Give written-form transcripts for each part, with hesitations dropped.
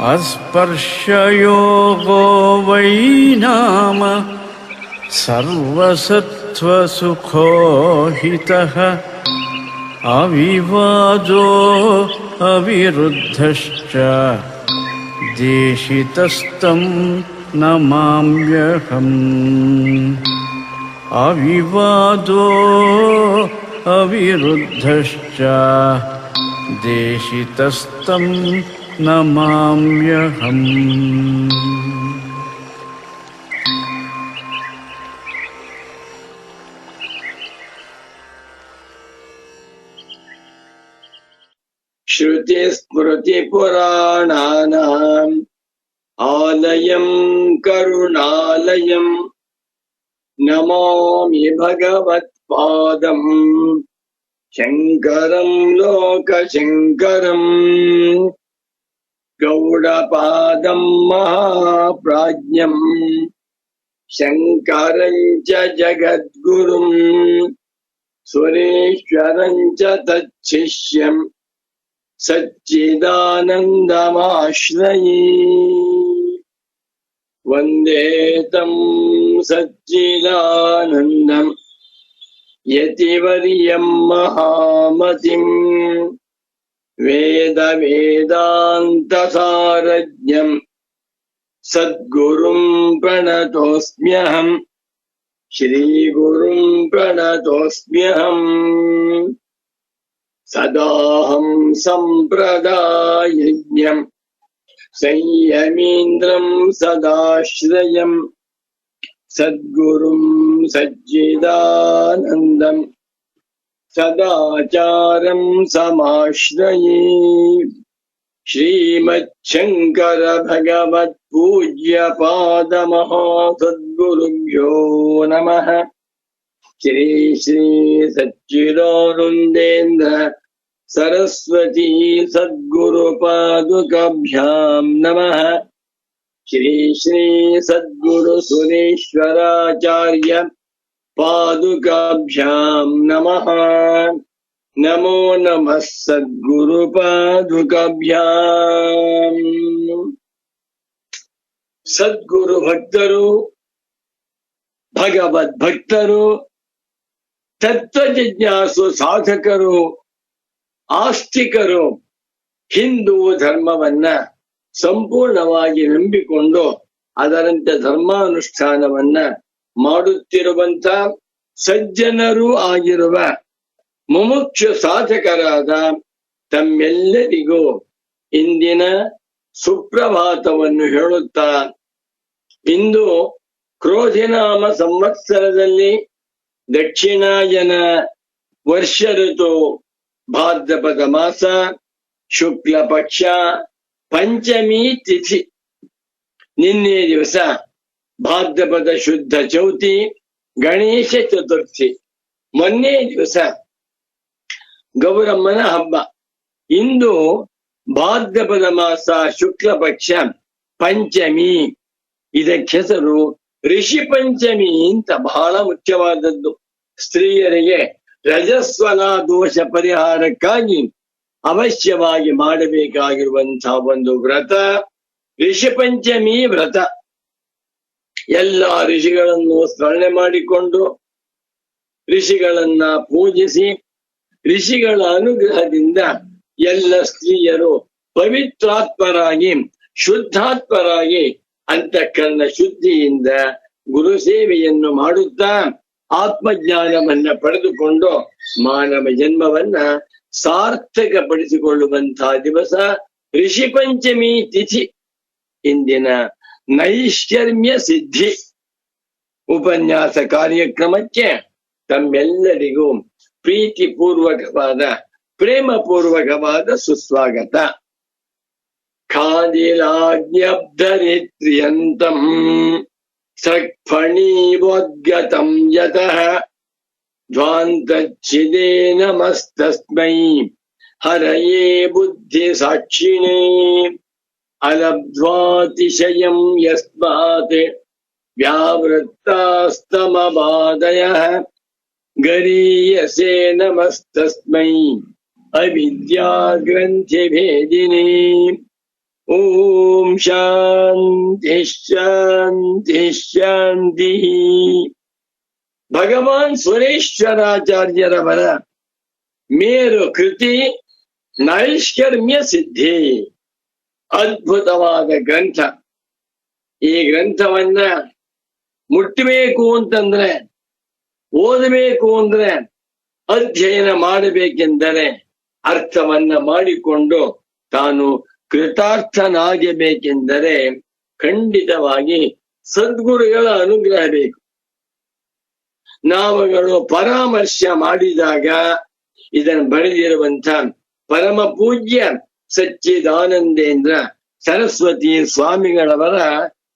अस्पर्शयोगो वै नाम सर्वसत्त्वसुखो हितः अविवादो अविरुद्धश्च देशितस्तं नमाम्यहम्। अविवादो अविरुद्धश्च देशितस्तं नमाम्यहम्। श्रुतिस्मृतिपुराणानाम् आलयं करुणालयं नमामि भगवत्पादम् शङ्करं लोकशङ्करम्। गौडपादं महाप्राज्ञम् शङ्करं च जगद्गुरुम् सुरेश्वरं च तच्छिष्यम् सच्चिदानन्दमाश्रये। वन्दे तं सच्चिदानन्दम् यतिवर्यं महामतिम् वेदान्तसारज्ञम् सद्गुरुं प्रणतोऽस्म्यहम् श्रीगुरुं प्रणतोऽस्म्यहम्। सदाहं सम्प्रदायज्ञम् संयमीन्द्रं सदाश्रयम् सद्गुरुं सच्चिदानन्दम् सदाचारं समाश्रये। श्रीमच्छङ्कर भगवत् पूज्य पादमहासद्गुरुभ्यो नमः। श्री श्री सच्चिदानन्देन्द्र सरस्वती सद्गुरुपादुकाभ्यां नमः। श्री श्री सद्गुरु सुरेश्वराचार्य पादुकाभ्यां नमः। नमो नमः सद्गुरुपादुकाभ्याम्। सद्गुरु भक्तರು, ಭಗವದ್ ಭಕ್ತರು, ತತ್ವ ಜಿಜ್ಞಾಸು ಸಾಧಕರು, ಆಸ್ತಿಕರು ಹಿಂದೂ ಧರ್ಮವನ್ನ ಸಂಪೂರ್ಣವಾಗಿ ನಂಬಿಕೊಂಡು ಅದರಂತೆ ಧರ್ಮಾನುಷ್ಠಾನವನ್ನ ಮಾಡುತ್ತಿರುವಂತ ಸಜ್ಜನರೂ ಆಗಿರುವ ಮುಮುಕ್ಷು ಸಾಧಕರಾದ ತಮ್ಮೆಲ್ಲರಿಗೂ ಇಂದಿನ ಸುಪ್ರಭಾತವನ್ನು ಹೇಳುತ್ತಾ, ಇಂದು ಕ್ರೋಧಿನಾಮ ಸಂವತ್ಸರದಲ್ಲಿ ದಕ್ಷಿಣಾಯನ ವರ್ಷ ಋತು ಭಾದ್ರಪದ ಮಾಸ ಶುಕ್ಲ ಪಕ್ಷ ಪಂಚಮಿ ತಿಥಿ. ನಿನ್ನೆ ದಿವಸ ಭಾದ್ರಪದ ಶುದ್ಧ ಚೌತಿ ಗಣೇಶ ಚತುರ್ಥಿ. ಮೊನ್ನೆ ದಿವಸ ಗೌರಮ್ಮನ ಹಬ್ಬ. ಇಂದು ಭಾದ್ರಪದ ಮಾಸ ಶುಕ್ಲ ಪಕ್ಷ ಪಂಚಮಿ. ಇದಕ್ಕೆ ಹೆಸರು ಋಷಿ ಪಂಚಮಿ ಅಂತ. ಬಹಳ ಮುಖ್ಯವಾದದ್ದು. ಸ್ತ್ರೀಯರಿಗೆ ರಜಸ್ವಲ ದೋಷ ಪರಿಹಾರಕ್ಕಾಗಿ ಅವಶ್ಯವಾಗಿ ಮಾಡಬೇಕಾಗಿರುವಂತಹ ಒಂದು ವ್ರತ ಋಷಿ ಪಂಚಮಿ ವ್ರತ. ಎಲ್ಲ ಋಷಿಗಳನ್ನು ಸ್ಮರಣೆ ಮಾಡಿಕೊಂಡು ಋಷಿಗಳನ್ನ ಪೂಜಿಸಿ ಋಷಿಗಳ ಅನುಗ್ರಹದಿಂದ ಎಲ್ಲ ಸ್ತ್ರೀಯರು ಪವಿತ್ರಾತ್ಮರಾಗಿ ಶುದ್ಧಾತ್ಮರಾಗಿ ಅಂತಃಕರಣ ಶುದ್ಧಿಯಿಂದ ಗುರು ಸೇವೆಯನ್ನು ಮಾಡುತ್ತಾ ಆತ್ಮಜ್ಞಾನವನ್ನ ಪಡೆದುಕೊಂಡು ಮಾನವ ಜನ್ಮವನ್ನ ಸಾರ್ಥಕಪಡಿಸಿಕೊಳ್ಳುವಂತಹ ದಿವಸ ಋಷಿ ಪಂಚಮಿ ತಿಥಿ. ಇಂದಿನ ನೈಷ್ಕರ್ಮ್ಯ ಸಿದ್ಧಿ ಉಪನ್ಯಾಸ ಕಾರ್ಯಕ್ರಮಕ್ಕೆ ತಮ್ಮೆಲ್ಲರಿಗೂ ಪ್ರೀತಿಪೂರ್ವಕವಾದ ಪ್ರೇಮಪೂರ್ವಕವಾದ ಸುಸ್ವಾಗತ. ಖಾದಿಲಾಜ್ಞಬ್ಧರಿತ್ರ್ಯಂತಂ ಸಕ್ಫಣೀವೋದ್ಗತಂ ಯತಃ ಧ್ವಾಂತಚ್ಛಿದೇ ನಮಸ್ತಸ್ಮೈ ಹರಯೇ ಬುದ್ಧಿ ಸಾಕ್ಷಿಣೇ ಅಲಬ್ಧ್ವಾತಿಶಯಂ ಯಸ್ಮಾತ್ ವ್ಯಾವೃತ್ತಾಸ್ತಮಬಾಧಯಃ ಗರೀಯಸೇ ನಮಸ್ತಸ್ಮೈ ಅವಿದ್ಯಾ ಗ್ರಂಥಿ ಭೇದಿನೇ. ಓಂ ಶಾಂತಿ ಶಾಂತಿ ಶಾಂತಿ. ಭಗವಾನ್ ಸುರೇಶ್ವರಾಚಾರ್ಯರವರ ಮೇರು ಕೃತಿ ನೈಷ್ಕರ್ಮ್ಯ ಸಿದ್ಧಿ, ಅದ್ಭುತವಾದ ಗ್ರಂಥ. ಈ ಗ್ರಂಥವನ್ನ ಮುಟ್ಟಬೇಕು ಅಂತಂದ್ರೆ, ಓದಬೇಕು ಅಂದ್ರೆ, ಅಧ್ಯಯನ ಮಾಡಬೇಕೆಂದರೆ ಅರ್ಥವನ್ನ ಮಾಡಿಕೊಂಡು ತಾನು ಕೃತಾರ್ಥನಾಗಬೇಕೆಂದರೆ ಖಂಡಿತವಾಗಿ ಸದ್ಗುರುಗಳ ಅನುಗ್ರಹ ಬೇಕು. ನಾವುಗಳು ಪರಾಮರ್ಶೆ ಮಾಡಿದಾಗ ಇದನ್ನು ಬರೆದಿರುವಂತ ಪರಮ ಪೂಜ್ಯ ಸಚ್ಚಿದಾನಂದೇಂದ್ರ ಸರಸ್ವತಿ ಸ್ವಾಮಿಗಳವರ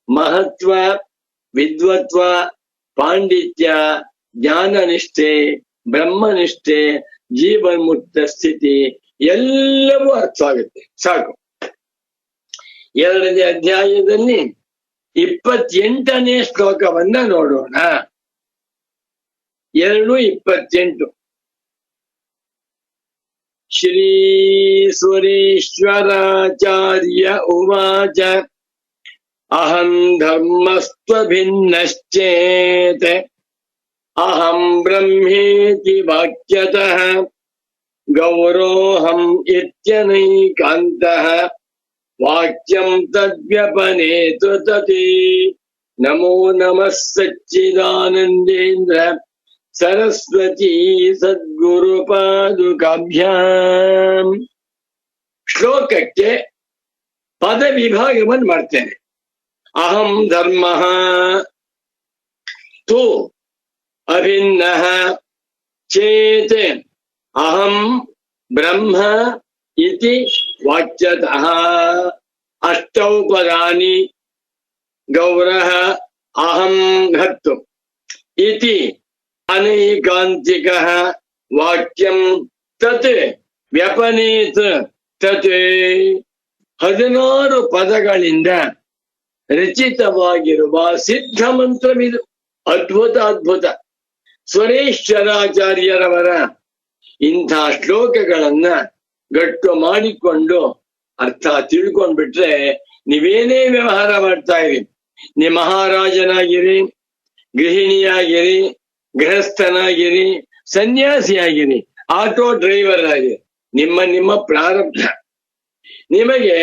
ಮಹತ್ವ, ವಿದ್ವತ್ವ, ಪಾಂಡಿತ್ಯ, ಜ್ಞಾನನಿಷ್ಠೆ, ಬ್ರಹ್ಮನಿಷ್ಠೆ, ಜೀವನ್ಮುಕ್ತ ಸ್ಥಿತಿ ಎಲ್ಲವೂ ಅರ್ಥ ಆಗುತ್ತೆ. ಸಾಕು. 2ನೇ ಅಧ್ಯಾಯದಲ್ಲಿ 28ನೇ ಶ್ಲೋಕವನ್ನ ನೋಡೋಣ. 2:28. ಶ್ರೀ ಸುರೇಶ್ವರಾಚಾರ್ಯ ಉವಾಚ ಅಹಂ ಧರ್ಮಸ್ತ್ವಭಿನ್ನಶ್ಚೇತ್ ಅಹಂ ಬ್ರಹ್ಮೇತಿ ವಾಕ್ಯತಃ ಗೌರೋಹಂ ಇತ್ಯನೈಕಾಂತಃ ವಾಕ್ಯಂ ತದ್ವ್ಯಪನೇತು ತತಿ. ನಮೋ ನಮಃ ಸಚ್ಚಿದಾನಂದೇಂದ್ರ ಸರಸ್ವತಿ ಸದ್ಗುರು ಪಾದುಕಾಭ್ಯಾಂ. ಶ್ಲೋಕಕ್ಕೆ ಪದ ವಿಭಾಗವನ್ನು ಮಾಡ್ತೇನೆ. ಅಹಂ ಧರ್ಮ ತು ಅಭಿನ್ನಃ ಚೇತ್ ಅಹಂ ಬ್ರಹ್ಮ ಇತಿ ವಾಚ್ಯತಃ. ಅಷ್ಟೌ ಪದಾನಿ ಗೌರಃ ಅಹಂ ಹತ್ತು ಇತಿ ಅನೈಕಾಂತಿಕಃ ವಾಕ್ಯಂ ತತ್ ವ್ಯಪನೇತ್ ತತ್. 16 ಪದಗಳಿಂದ ರಚಿತವಾಗಿರುವ ಸಿದ್ಧ ಮಂತ್ರವಿದು. ಅದ್ಭುತ ಅದ್ಭುತ. ಸುರೇಶ್ವರಾಚಾರ್ಯರವರ ಇಂಥ ಶ್ಲೋಕಗಳನ್ನ ಗಟ್ಟು ಮಾಡಿಕೊಂಡು ಅರ್ಥ ತಿಳ್ಕೊಂಡ್ಬಿಟ್ರೆ ನೀವೇನೇ ವ್ಯವಹಾರ ಮಾಡ್ತಾ ಇರಿ, ನೀವು ಮಹಾರಾಜನಾಗಿರಿ, ಗೃಹಿಣಿಯಾಗಿರಿ, ಗೃಹಸ್ಥನಾಗಿರಿ, ಸನ್ಯಾಸಿಯಾಗಿರಿ, ಆಟೋ ಡ್ರೈವರ್ ಆಗಿ, ನಿಮ್ಮ ಪ್ರಾರಬ್ಧ ನಿಮಗೆ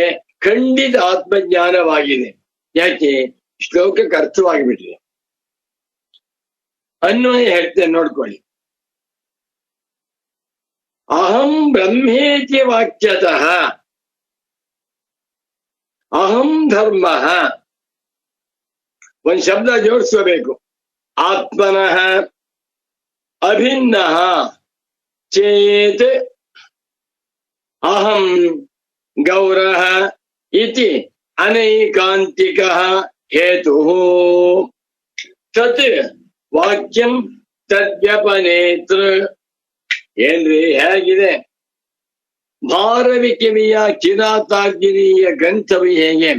ಖಂಡಿತ ಆತ್ಮಜ್ಞಾನವಾಗಿದೆ. ಯಾಕೆ? ಶ್ಲೋಕಕ್ಕೆ ಅರ್ಥವಾಗಿಬಿಟ್ರಿ. ಅನ್ವಯ ಹೇಳ್ತೇನೆ ನೋಡ್ಕೊಳ್ಳಿ. ಅಹಂ ಬ್ರಹ್ಮೇತಿ ವಾಕ್ಯತಃ ಅಹಂ ಧರ್ಮ. ಒಂದ್ ಶಬ್ದ ಜೋಡಿಸಬೇಕು. ಆತ್ಮನಃ ಅಭಿನ್ನಃ ಚೇತ್ ಅಹಂ ಗೌರಃ ಇತಿ ಅನೈಕಾಂತಿಕಃ ಹೇತುಃ ತತ್ ವಾಕ್ಯಂ ತದ್ವ್ಯಪನೇತ್ರ. ಏನ್ರಿ ಹೇಗಿದೆ? ಭಾರವಿಕಿವಿಯ ಕಿರಾತಾರ್ಗಿರಿಯ ಗ್ರಂಥವು ಹೇಗೆ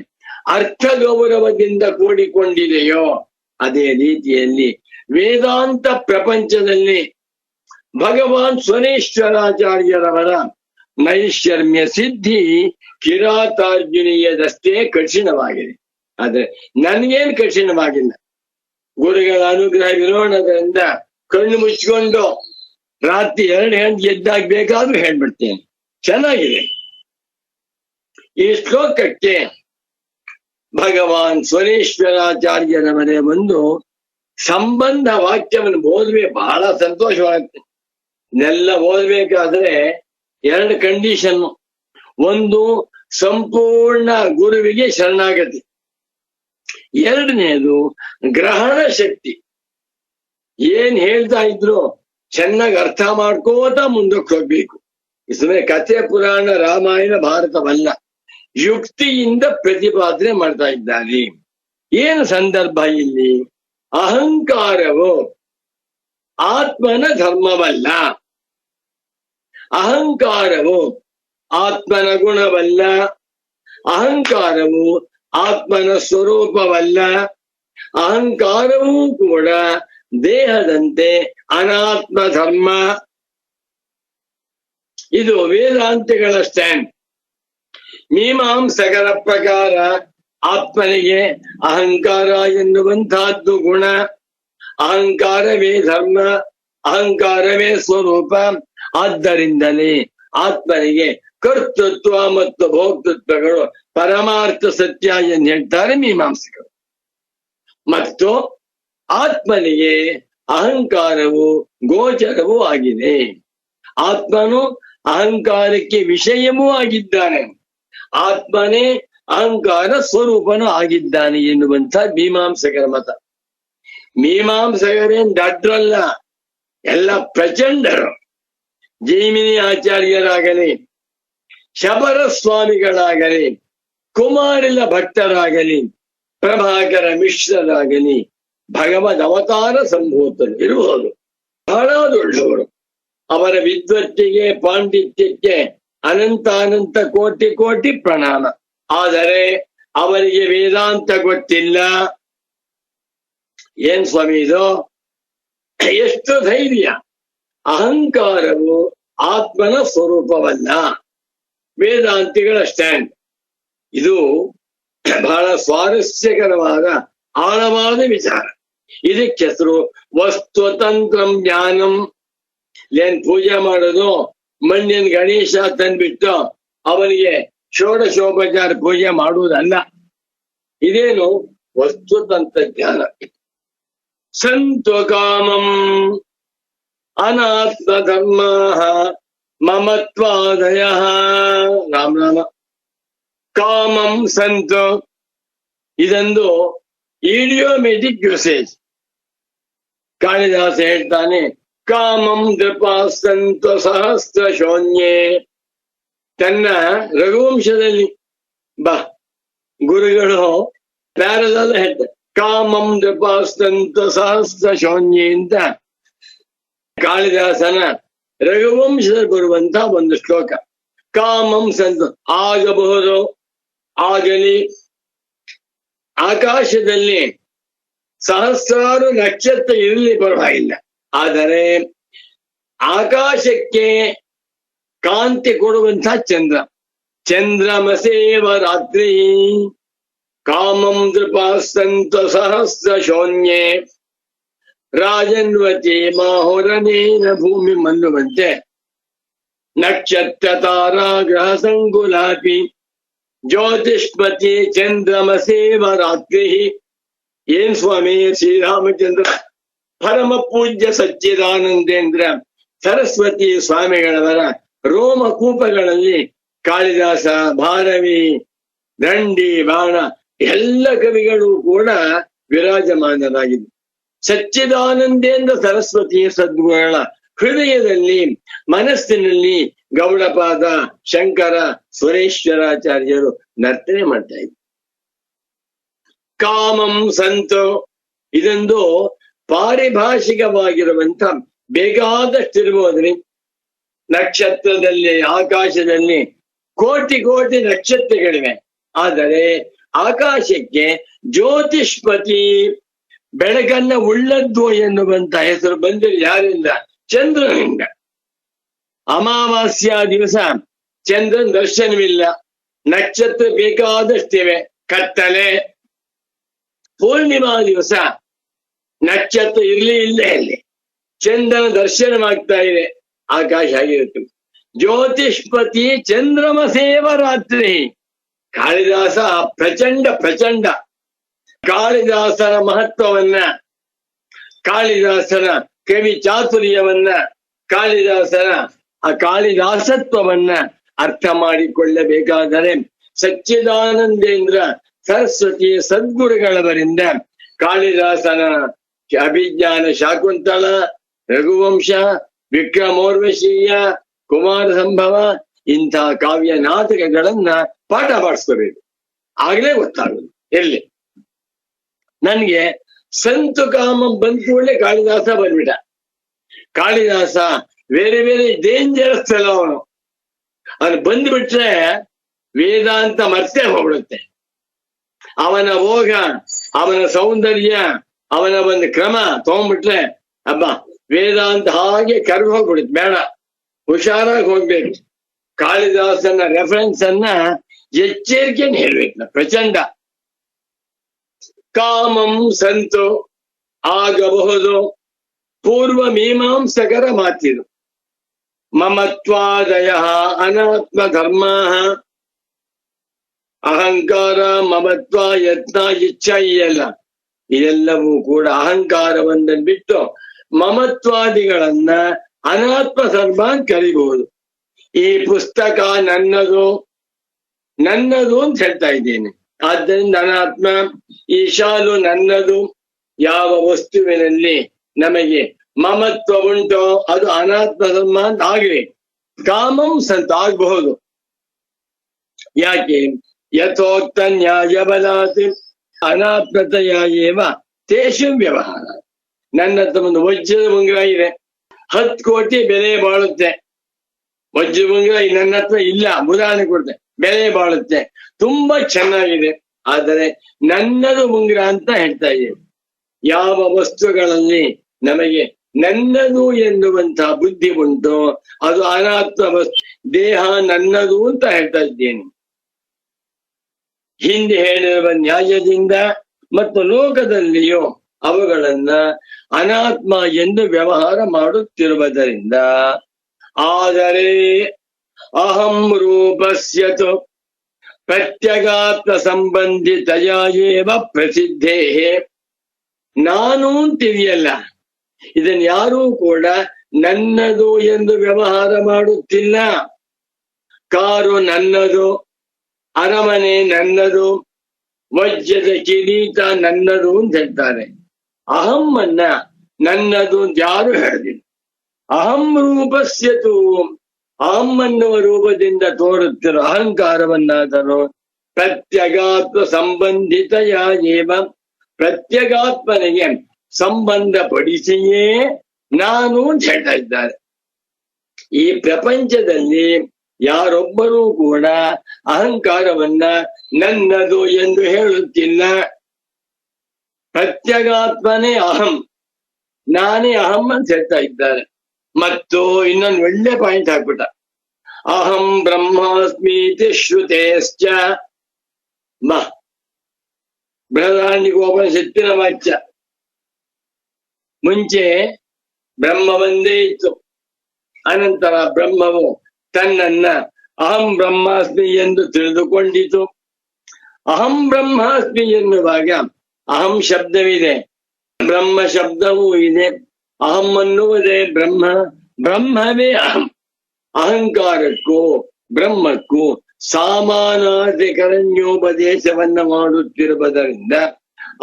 ಅರ್ಥ ಗೌರವದಿಂದ ಕೂಡಿಕೊಂಡಿದೆಯೋ ಅದೇ ರೀತಿಯಲ್ಲಿ ವೇದಾಂತ ಪ್ರಪಂಚದಲ್ಲಿ ಭಗವಾನ್ ಸುರೇಶ್ವರಾಚಾರ್ಯರವರ ನೈಷ್ಕರ್ಮ್ಯ ಸಿದ್ಧಿ ಕಿರಾತಾರ್ಜುನೀಯದಷ್ಟೇ ಕಠಿಣವಾಗಿದೆ. ಆದ್ರೆ ನನ್ಗೇನ್ ಕಠಿಣವಾಗಿಲ್ಲ. ಗುರುಗಳ ಅನುಗ್ರಹ ವಿರೋಣದಿಂದ ಕಣ್ಣು ಮುಚ್ಕೊಂಡು ರಾತ್ರಿ 2 ಗಂಟೆ ಎದ್ದಾಗ ಬೇಕಾದ್ರೂ ಹೇಳ್ಬಿಡ್ತೇನೆ. ಚೆನ್ನಾಗಿದೆ. ಈ ಶ್ಲೋಕಕ್ಕೆ ಭಗವಾನ್ ಸುರೇಶ್ವರಾಚಾರ್ಯರವರೇ ಒಂದು ಸಂಬಂಧ ವಾಕ್ಯವನ್ನು ಓದ್ವೆ ಬಹಳ ಸಂತೋಷವಾಗುತ್ತೆ. ಇದೆಲ್ಲ ಓದ್ಬೇಕಾದ್ರೆ 2 ಕಂಡೀಷನ್. ಒಂದು, ಸಂಪೂರ್ಣ ಗುರುವಿಗೆ ಶರಣಾಗತಿ. 2ನೇದು, ಗ್ರಹಣ ಶಕ್ತಿ. ಏನ್ ಹೇಳ್ತಾ ಇದ್ರು ಚೆನ್ನಾಗಿ ಅರ್ಥ ಮಾಡ್ಕೋತಾ ಮುಂದಕ್ಕೆ ಹೋಗ್ಬೇಕು. ಸುಮ್ಮನೆ ಕಥೆ, ಪುರಾಣ, ರಾಮಾಯಣ, ಭಾರತವಲ್ಲ, ಯುಕ್ತಿಯಿಂದ ಪ್ರತಿಪಾದನೆ ಮಾಡ್ತಾ ಇದ್ದಾರೆ. ಏನು ಸಂದರ್ಭ ಇಲ್ಲಿ? ಅಹಂಕಾರವು ಆತ್ಮನ ಧರ್ಮವಲ್ಲ, ಅಹಂಕಾರವು ಆತ್ಮನ ಗುಣವಲ್ಲ, ಅಹಂಕಾರವು ಆತ್ಮನ ಸ್ವರೂಪವಲ್ಲ, ಅಹಂಕಾರವೂ ಕೂಡ ದೇಹದಂತೆ ಅನಾತ್ಮ ಧರ್ಮ. ಇದು ವೇದಾಂತಿಗಳ ಸ್ಟ್ಯಾಂಡ್. ಮೀಮಾಂಸಕರ ಪ್ರಕಾರ ಆತ್ಮನಿಗೆ ಅಹಂಕಾರ ಎನ್ನುವಂತಹದ್ದು ಗುಣ, ಅಹಂಕಾರವೇ ಧರ್ಮ, ಅಹಂಕಾರವೇ ಸ್ವರೂಪ. ಆದ್ದರಿಂದಲೇ ಆತ್ಮನಿಗೆ ಕರ್ತೃತ್ವ ಮತ್ತು ಭೋಕ್ತೃತ್ವಗಳು ಪರಮಾರ್ಥ ಸತ್ಯ ಎಂದು ಹೇಳ್ತಾರೆ ಮೀಮಾಂಸಕರು. ಮತ್ತು ಆತ್ಮನಿಗೆ ಅಹಂಕಾರವು ಗೋಚರವೂ ಆಗಿದೆ. ಆತ್ಮನು ಅಹಂಕಾರಕ್ಕೆ ವಿಷಯವೂ ಆಗಿದ್ದಾನೆ, ಆತ್ಮನೇ ಅಹಂಕಾರ ಸ್ವರೂಪನೂ ಆಗಿದ್ದಾನೆ ಎನ್ನುವಂತ ಮೀಮಾಂಸಕರ ಮತ. ಮೀಮಾಂಸಕರೇನ್ ದಡ್ರಲ್ಲ, ಎಲ್ಲ ಪ್ರಚಂಡರು. ಜೈಮಿನಿ ಆಚಾರ್ಯರಾಗಲಿ, ಶಬರ ಸ್ವಾಮಿಗಳಾಗಲಿ, ಕುಮಾರಿಲ ಭಕ್ತರಾಗಲಿ, ಪ್ರಭಾಕರ ಮಿಶ್ರರಾಗಲಿ, ಭಗವದ್ ಅವತಾರ ಸಂಭೂತರು ಇರುವುದು ಬಹಳ ದೊಡ್ಡವರು. ಅವರ ವಿದ್ವತ್ತಿಗೆ ಪಾಂಡಿತ್ಯಕ್ಕೆ ಅನಂತ ಕೋಟಿ ಕೋಟಿ ಪ್ರಣಾಮ. ಆದರೆ ಅವರಿಗೆ ವೇದಾಂತ ಗೊತ್ತಿಲ್ಲ. ಏನ್ ಸ್ವಾಮಿ ಇದು? ಎಷ್ಟು ಧೈರ್ಯ! ಅಹಂಕಾರವು ಆತ್ಮನ ಸ್ವರೂಪವಲ್ಲ, ವೇದಾಂತಿಗಳ ಸ್ಟ್ಯಾಂಡ್. ಇದು ಬಹಳ ಸ್ವಾರಸ್ಯಕರವಾದ ಆಳವಾದ ವಿಚಾರ. ಇದಕ್ಕೆ ಹೆಸರು ವಸ್ತುತಂತ್ರಂ ಜ್ಞಾನಂ. ಏನ್ ಪೂಜೆ ಮಾಡೋದು, ಮಣ್ಣಿನ ಗಣೇಶ ತಂದ್ಬಿಟ್ಟು ಅವನಿಗೆ ಷೋಡಶೋಪಚಾರ ಪೂಜೆ ಮಾಡುವುದಲ್ಲ. ಇದೇನು ವಸ್ತುತಂತ್ರ ಜ್ಞಾನ. ಸಂತು ಕಾಮಂ ಅನಾತ್ಮ ಧರ್ಮ ಮಮತ್ವಾದಯ. ರಾಮ ರಾಮ. ಕಾಮಂ ಸಂತು ಇದೊಂದು ಇಡಿಯೋಮೆಟಿಕ್ ಯೂಸೇಜ್. ಕಾಳಿದಾಸ ಹೇಳ್ತಾನೆ, ಕಾಮಂ ದೃಪಾ ಸಂತು ಸಹಸ್ರ ಶೂನ್ಯೇ. ತನ್ನ ರಘುವಂಶದಲ್ಲಿ ಗುರುಗಳು ಪ್ಯಾರದಲ್ಲ ಹೇಳ್ತಾರೆ, ಕಾಮಂ ದೃಪಾ ಸಂತು ಸಹಸ್ರ ಶೂನ್ಯೇ ಅಂತ ಕಾಳಿದಾಸನ ರಘುವಂಶದಲ್ಲಿ ಬರುವಂತ ಒಂದು ಶ್ಲೋಕ. ಕಾಮಂ ಸಂತು ಆಗಬಹುದು, ಆಗಲಿ. ಆಕಾಶದಲ್ಲಿ ಸಹಸ್ರಾರು ನಕ್ಷತ್ರ ಇರಲಿ ಪರವಾಗಿಲ್ಲ, ಆದರೆ ಆಕಾಶಕ್ಕೆ ಕಾಂತಿ ಕೊಡುವಂತಹ ಚಂದ್ರ. ಚಂದ್ರಮಸೇವ ರಾತ್ರಿ ಕಾಮಂ ದೃಪಾ ಸಂತು ಸಹಸ್ರ ಶೂನ್ಯೇ ರಾಜನ್ವತಿ ಮಾಹುರನೇನ ಭೂಮಿ ಮನ್ನುವಂತೆ ನಕ್ಷತ್ರ ತಾರಾ ಗ್ರಹ ಸಂಗುಲಾಪಿ ಜ್ಯೋತಿಷ್ಮತಿ ಚಂದ್ರಮಸೇವ ರಾತ್ರಿ. ಏನ್ ಸ್ವಾಮಿ ಶ್ರೀರಾಮಚಂದ್ರ ಪರಮ ಪೂಜ್ಯ ಸಚ್ಚಿದಾನಂದೇಂದ್ರ ಸರಸ್ವತಿ ಸ್ವಾಮಿಗಳವರ ರೋಮಕೂಪಗಳಲ್ಲಿ ಕಾಳಿದಾಸ, ಭಾರವಿ, ದಂಡಿ, ಬಾಣ ಎಲ್ಲ ಕವಿಗಳು ಕೂಡ ವಿರಾಜಮಾನರಾಗಿದ್ದರು. ಸಚ್ಚಿದಾನಂದೇಂದ್ರ ಸರಸ್ವತಿ ಸದ್ಗುರುಗಳ ಹೃದಯದಲ್ಲಿ, ಮನಸ್ಸಿನಲ್ಲಿ ಗೌಡಪಾದ, ಶಂಕರ, ಸುರೇಶ್ವರಾಚಾರ್ಯರು ನರ್ತನೆ ಮಾಡ್ತಾ ಇದ್ರು. ಕಾಮಂ ಸಂತು ಇದೊಂದು ಪಾರಿಭಾಷಿಕವಾಗಿರುವಂತ ಬೇಕಾದಷ್ಟಿರ್ಬೋದ್ರಿ. ನಕ್ಷತ್ರದಲ್ಲಿ, ಆಕಾಶದಲ್ಲಿ ಕೋಟಿ ಕೋಟಿ ನಕ್ಷತ್ರಗಳಿವೆ. ಆದರೆ ಆಕಾಶಕ್ಕೆ ಜ್ಯೋತಿಷ್ಪತಿ, ಬೆಳಕನ್ನ ಉಳ್ಳದ್ದು ಎನ್ನುವಂತ ಹೆಸರು ಬಂದಿಲ್ಲ ಯಾರಿಂದ? ಚಂದ್ರನಿಂದ. ಅಮಾವಾಸ್ಯ ದಿವಸ ಚಂದ್ರನ ದರ್ಶನವಿಲ್ಲ, ನಕ್ಷತ್ರ ಬೇಕಾದಷ್ಟಿವೆ, ಕತ್ತಲೆ. ಪೂರ್ಣಿಮಾ ದಿವಸ ನಕ್ಷತ್ರ ಇಲ್ಲೇ ಚಂದ್ರನ ದರ್ಶನವಾಗ್ತಾ ಇದೆ, ಆಕಾಶ ಆಗಿರುತ್ತೆ. ಜ್ಯೋತಿಷ್ಪತಿ ಚಂದ್ರಮಸೇವ ರಾತ್ರಿ. ಕಾಳಿದಾಸ ಪ್ರಚಂಡ ಕಾಳಿದಾಸನ ಮಹತ್ವವನ್ನ, ಕಾಳಿದಾಸನ ಕವಿ ಚಾತುರ್ಯವನ್ನ, ಕಾಳಿದಾಸನ ಆ ಕಾಳಿದಾಸತ್ವವನ್ನ ಅರ್ಥ ಮಾಡಿಕೊಳ್ಳಬೇಕಾದರೆ ಸಚ್ಚಿದಾನಂದೇಂದ್ರ ಸರಸ್ವತಿ ಸದ್ಗುರುಗಳವರಿಂದ ಕಾಳಿದಾಸನ ಅಭಿಜ್ಞಾನ ಶಾಕುಂತಲ, ರಘುವಂಶ, ವಿಕ್ರಮೋರ್ವಶೀಯ, ಕುಮಾರ ಸಂಭವ ಇಂಥ ಕಾವ್ಯ ನಾಟಕಗಳನ್ನ ಪಾಠ ಮಾಡಿಸ್ಕೋಬೇಕು. ಆಗ್ಲೇ ಗೊತ್ತಾಗುದು. ಎಲ್ಲಿ ನನ್ಗೆ ಸಂತು ಕಾಮ ಬಂದ ಕೂಡಲೇ ಕಾಳಿದಾಸ ಬಂದ್ಬಿಟ್ಟ. ಕಾಳಿದಾಸ ಬೇರೆ ಡೇಂಜರಸ್ ಫೆಲೋ ಅವನು ಬಂದ್ಬಿಟ್ರೆ ವೇದಾಂತ ಮರ್ತೇ ಹೋಗ್ಬಿಡುತ್ತೆ. ಅವನ ಹೋಗ, ಅವನ ಸೌಂದರ್ಯ, ಅವನ ಒಂದು ಕ್ರಮ ತಗೊಂಡ್ಬಿಟ್ರೆ ವೇದಾಂತ ಹಾಗೆ ಕರ್ಗ ಹೋಗ್ಬಿಡುತ್ತೆ. ಬೇಡ, ಹುಷಾರಾಗಿ ಹೋಗ್ಬೇಕು. ಕಾಳಿದಾಸನ ರೆಫರೆನ್ಸ್ ಅನ್ನ ಎಚ್ಚರಿಕೆಯನ್ನು ಹೇಳ್ಬೇಕು ನಾವು ಪ್ರಚಂಡ. ಕಾಮಂ ಸಂತು ಆಗಬಹುದು ಪೂರ್ವ ಮೀಮಾಂಸಕರ ಮಾತಿದು. ಮಮತ್ವಾದಯ ಅನಾತ್ಮ ಧರ್ಮ, ಅಹಂಕಾರ ಮಮತ್ವ ಯತ್ನ ಇಚ್ಛ ಇದೆಲ್ಲವೂ ಕೂಡ ಅಹಂಕಾರವನ್ನು ಬಿಟ್ಟು ಮಮತ್ವಾದಿಗಳನ್ನ ಅನಾತ್ಮ ಧರ್ಮ ಅಂತ ಕರಿಬಹುದು. ಈ ಪುಸ್ತಕ ನನ್ನದು ಅಂತ ಹೇಳ್ತಾ ಇದ್ದೇನೆ, ಆದ್ದರಿಂದ ಅನಾತ್ಮ. ಈ ಶಾಲು ನನ್ನದು. ಯಾವ ವಸ್ತುವಿನಲ್ಲಿ ನಮಗೆ ಮಮತ್ವ ಉಂಟೋ ಅದು ಅನಾತ್ಮ ಧರ್ಮ ಅಂತ ಆಗಲಿ. ಕಾಮಂ ಸಂತ ಆಗಬಹುದು. ಯಾಕೆ? ಯಥೋಕ್ತ ನ್ಯಾಯ ಬಲಾತ್ ಅನಾತ್ಮತೆಯ ಏವ ತೇಷು ವ್ಯವಹಾರ. ನನ್ನ ಹತ್ರ ಒಂದು ವಜ್ರದ ಉಂಗುರ ಇದೆ, 10 ಕೋಟಿ ಬೆಲೆ ಬಾಳುತ್ತೆ. ವಜ್ರದ ಉಂಗುರ ನನ್ನ ಹತ್ರ ಇಲ್ಲ, ಉದಾಹರಣೆ ಕೊಡ್ತೆ, ಬೆಲೆ ಬಾಳುತ್ತೆ, ತುಂಬಾ ಚೆನ್ನಾಗಿದೆ, ಆದರೆ ನನ್ನದು ಉಂಗುರ ಅಂತ ಹೇಳ್ತಾ ಇದ್ದೇವೆ. ಯಾವ ವಸ್ತುಗಳಲ್ಲಿ ನಮಗೆ ನನ್ನದು ಎನ್ನುವಂತಹ ಬುದ್ಧಿ ಉಂಟು ಅದು ಅನಾತ್ಮ ವಸ್ತು. ದೇಹ ನನ್ನದು ಅಂತ ಹೇಳ್ತಾ ಇದ್ದೇನೆ. ಹಿಂದೆ ಹೇಳಿರುವ ನ್ಯಾಯದಿಂದ ಮತ್ತು ಲೋಕದಲ್ಲಿಯೂ ಅವುಗಳನ್ನ ಅನಾತ್ಮ ಎಂದು ವ್ಯವಹಾರ ಮಾಡುತ್ತಿರುವುದರಿಂದ. ಆದರೆ ಅಹಂ ರೂಪಸ್ಯತು ಪ್ರತ್ಯಗಾತ್ಮ ಸಂಬಂಧಿತಯ ಏವ ಪ್ರಸಿದ್ಧೇ. ನಾನು ಅಂತಿದೆಯಲ್ಲ, ಇದನ್ನು ಯಾರೂ ಕೂಡ ನನ್ನದು ಎಂದು ವ್ಯವಹಾರ ಮಾಡುತ್ತಿಲ್ಲ. ಕಾರು ನನ್ನದು, ಅರಮನೆ ನನ್ನದು, ವಜ್ರದ ಕಿರೀಟ ನನ್ನದು ಅಂತ ಹೇಳ್ತಾರೆ. ಅಹಮ್ಮನ್ನ ನನ್ನದು ಅಂತ ಯಾರು ಹೇಳಿದಿಲ್ಲ. ಅಹಂ ರೂಪಸ್ಯತು, ಅಹಂ ಅನ್ನುವ ರೂಪದಿಂದ ತೋರುತ್ತಿರೋ ಅಹಂಕಾರವನ್ನಾದರೂ ಪ್ರತ್ಯಗಾತ್ಮ ಸಂಬಂಧಿತಯ ಏವ, ಪ್ರತ್ಯಗಾತ್ಮನಿಗೆ ಸಂಬಂಧಪಡಿಸಿಯೇ ನಾನು ಅಂತ ಹೇಳ್ತಾ ಇದ್ದಾರೆ. ಈ ಪ್ರಪಂಚದಲ್ಲಿ ಯಾರೊಬ್ಬರೂ ಕೂಡ ಅಹಂಕಾರವನ್ನ ನನ್ನದು ಎಂದು ಹೇಳುತ್ತಿಲ್ಲ. ಪ್ರತ್ಯಗಾತ್ಮನೇ ಅಹಂ, ನಾನೇ ಅಹಂ ಅಂತ ಹೇಳ್ತಾ ಇದ್ದಾರೆ. ಮತ್ತು ಇನ್ನೊಂದು ಒಳ್ಳೆ ಪಾಯಿಂಟ್ ಹಾಕ್ಬಿಟ್ಟ, ಅಹಂ ಬ್ರಹ್ಮಾಸ್ಮೀತಿ ಶ್ರುತೇಶ್ಚ. ಬೃಹದಾರಣ್ಯಕೋಪನಿಷತ್ತಿನ ವಾಕ್ಯ. ಮುಂಚೆ ಬ್ರಹ್ಮ ಒಂದೇ ಇತ್ತು, ಅನಂತರ ಬ್ರಹ್ಮವು ತನ್ನನ್ನ ಅಹಂ ಬ್ರಹ್ಮಾಸ್ಮಿ ಎಂದು ತಿಳಿದುಕೊಂಡಿತು. ಅಹಂ ಬ್ರಹ್ಮಾಸ್ಮಿ ಎನ್ನುವಾಗ ಅಹಂ ಶಬ್ದವಿದೆ, ಬ್ರಹ್ಮ ಶಬ್ದವೂ ಇದೆ. ಅಹಂ ಅನ್ನುವುದೇ ಬ್ರಹ್ಮ, ಬ್ರಹ್ಮವೇ ಅಹಂ. ಅಹಂಕಾರಕ್ಕೂ ಬ್ರಹ್ಮಕ್ಕೂ ಸಾಮಾನಾಧಿಕರಣ್ಯೋಪದೇಶವನ್ನ ಮಾಡುತ್ತಿರುವುದರಿಂದ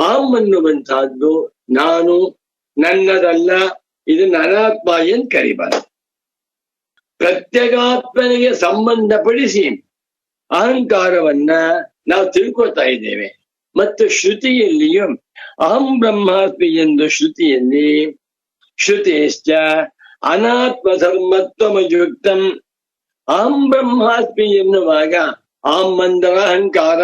ಅಹಂ ಅನ್ನುವಂತಹದ್ದು ನಾನು, ನನ್ನದಲ್ಲ, ಇದನ್ನು ಅನಾತ್ಮ ಎಂದು ಕರಿಬಾರದು. ಪ್ರತ್ಯಗಾತ್ಮನಿಗೆ ಸಂಬಂಧಪಡಿಸಿ ಅಹಂಕಾರವನ್ನ ನಾವು ತಿಳ್ಕೊತಾ ಇದ್ದೇವೆ. ಮತ್ತು ಶ್ರುತಿಯಲ್ಲಿಯೂ ಅಹಂ ಬ್ರಹ್ಮಾಸ್ಮಿ ಎಂದು ಶ್ರುತಿಯಲ್ಲಿ ಶ್ರುತಿಶ್ಚ ಅನಾತ್ಮ ಧರ್ಮತ್ವಮಯುಕ್ತಂ. ಅಹಂ ಬ್ರಹ್ಮಾಸ್ಮಿ ಎನ್ನುವಾಗ ಅಹಂ ಎಂದರೆ ಅಹಂಕಾರ,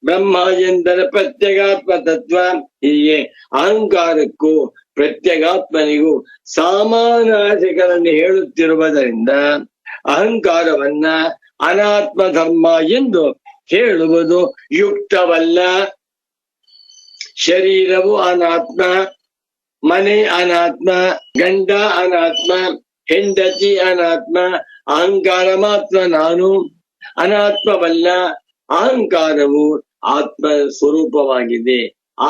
ಬ್ರಹ್ಮ ಎಂದರೆ ಪ್ರತ್ಯಗಾತ್ಮ ತತ್ವ. ಹೀಗೆ ಅಹಂಕಾರಕ್ಕೂ ಪ್ರತ್ಯಗಾತ್ಮನಿಗೂ ಸಾಮಾನಾಧಿಕರನ್ನು ಹೇಳುತ್ತಿರುವುದರಿಂದ ಅಹಂಕಾರವನ್ನ ಅನಾತ್ಮ ಧರ್ಮ ಎಂದು ಹೇಳುವುದು ಯುಕ್ತವಲ್ಲ. ಶರೀರವು ಅನಾತ್ಮ, ಮನೆ ಅನಾತ್ಮ, ಗಂಡ ಅನಾತ್ಮ, ಹೆಂಡತಿ ಅನಾತ್ಮ, ಅಹಂಕಾರ ಮಾತ್ರ ನಾನು, ಅನಾತ್ಮವಲ್ಲ. ಅಹಂಕಾರವು ಆತ್ಮ ಸ್ವರೂಪವಾಗಿದೆ,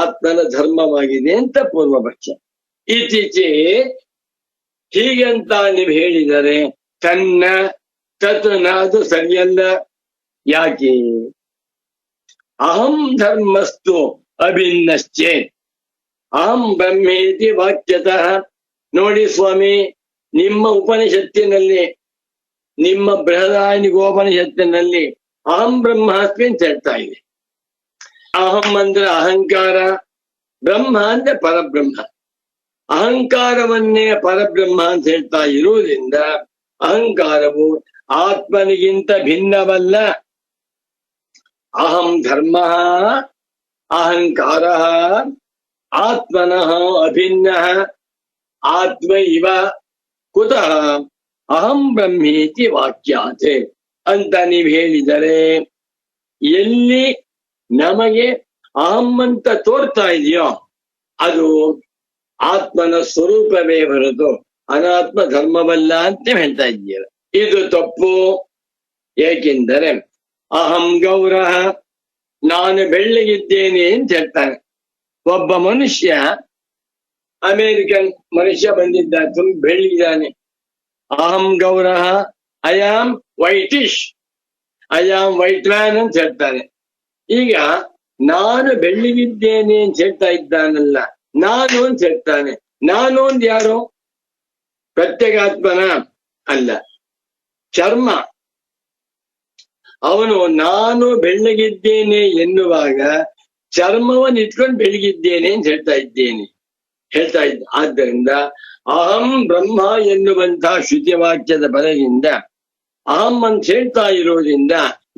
ಆತ್ಮನ ಧರ್ಮವಾಗಿದೆ ಅಂತ ಪೂರ್ವಪಕ್ಷ. ಇತ್ತೀಚೆ ಹೀಗಂತ ನೀವು ಹೇಳಿದರೆ ತನ್ನ ತತ್ವನ ಅದು ಸರಿಯಲ್ಲ. ಯಾಕೆ? ಅಹಂ ಧರ್ಮಸ್ತು ಅಭಿನ್ನಶ್ಚೇ ಅಹಂ ಬ್ರಹ್ಮೇತಿ ವಾಕ್ಯತಃ. ನೋಡಿ ಸ್ವಾಮಿ, ನಿಮ್ಮ ಉಪನಿಷತ್ತಿನಲ್ಲಿ, ನಿಮ್ಮ ಬೃಹದಾರಣ್ಯಕೋಪನಿಷತ್ತಿನಲ್ಲಿ ಅಹಂ ಬ್ರಹ್ಮಾಸ್ಮಿ ಅಂತ ಹೇಳ್ತಾ ಇದೆ. ಅಹಂ ಅಂದ್ರೆ ಅಹಂಕಾರ, ಬ್ರಹ್ಮ ಅಂದ್ರೆ ಪರಬ್ರಹ್ಮ. ಅಹಂಕಾರವನ್ನೇ ಪರಬ್ರಹ್ಮ ಅಂತ ಹೇಳ್ತಾ ಇರುವುದರಿಂದ ಅಹಂಕಾರವು ಆತ್ಮನಿಗಿಂತ ಭಿನ್ನವಲ್ಲ. ಅಹಂ ಧರ್ಮ ಅಹಂಕಾರ ಆತ್ಮನಃ ಅಭಿನ್ನ ಆತ್ಮ ಇವ ಕುತಃ ಅಹಂ ಬ್ರಹ್ಮೇತಿ ವಾಕ್ಯಾತೆ ಅಂತ ನೀವು ಹೇಳಿದರೆ ಎಲ್ಲಿ ನಮಗೆ ಅಹಂ ಅಂತ ತೋರ್ತಾ ಇದೆಯೋ ಅದು ಆತ್ಮನ ಸ್ವರೂಪವೇ ಹೊರತು ಅನಾತ್ಮ ಧರ್ಮವಲ್ಲ ಅಂತ ಹೇಳ್ತಾ ಇದ್ದೀರ. ಇದು ತಪ್ಪು. ಏಕೆಂದರೆ ಅಹಂ ಗೌರಹ, ನಾನು ಬೆಳ್ಳಗಿದ್ದೇನೆ ಅಂತ ಹೇಳ್ತಾನೆ. ಒಬ್ಬ ಮನುಷ್ಯ, ಅಮೇರಿಕನ್ ಮನುಷ್ಯ ಬಂದಿದ್ದ, ತುಂಬ ಬೆಳ್ಳಿದ್ದಾನೆ. ಅಹಂ ಗೌರಹ, I am whitish, I am white man ಅಂತ ಹೇಳ್ತಾನೆ. ಈಗ ನಾನು ಬೆಳ್ಳಿಗಿದ್ದೇನೆ ಅಂತ ಹೇಳ್ತಾ ಇದ್ದಾನಲ್ಲ, ನಾನು ಅಂತ ಹೇಳ್ತಾನೆ. ನಾನು ಅಂತ ಯಾರು? ಪ್ರತ್ಯೇಗಾತ್ಮನ ಅಲ್ಲ, ಚರ್ಮ. ಅವನು ನಾನು ಬೆಳ್ಳಗಿದ್ದೇನೆ ಎನ್ನುವಾಗ ಚರ್ಮವನ್ನು ಇಟ್ಕೊಂಡು ಬೆಳಗಿದ್ದೇನೆ ಅಂತ ಹೇಳ್ತಾ ಇದ್ದ. ಆದ್ದರಿಂದ ಅಹಂ ಬ್ರಹ್ಮ ಎನ್ನುವಂತಹ ಶ್ರುತಿವಾಕ್ಯದ ಬಲದಿಂದ ಅಹಂ ಅಂತ ಹೇಳ್ತಾ ಇರೋದ್ರಿಂದ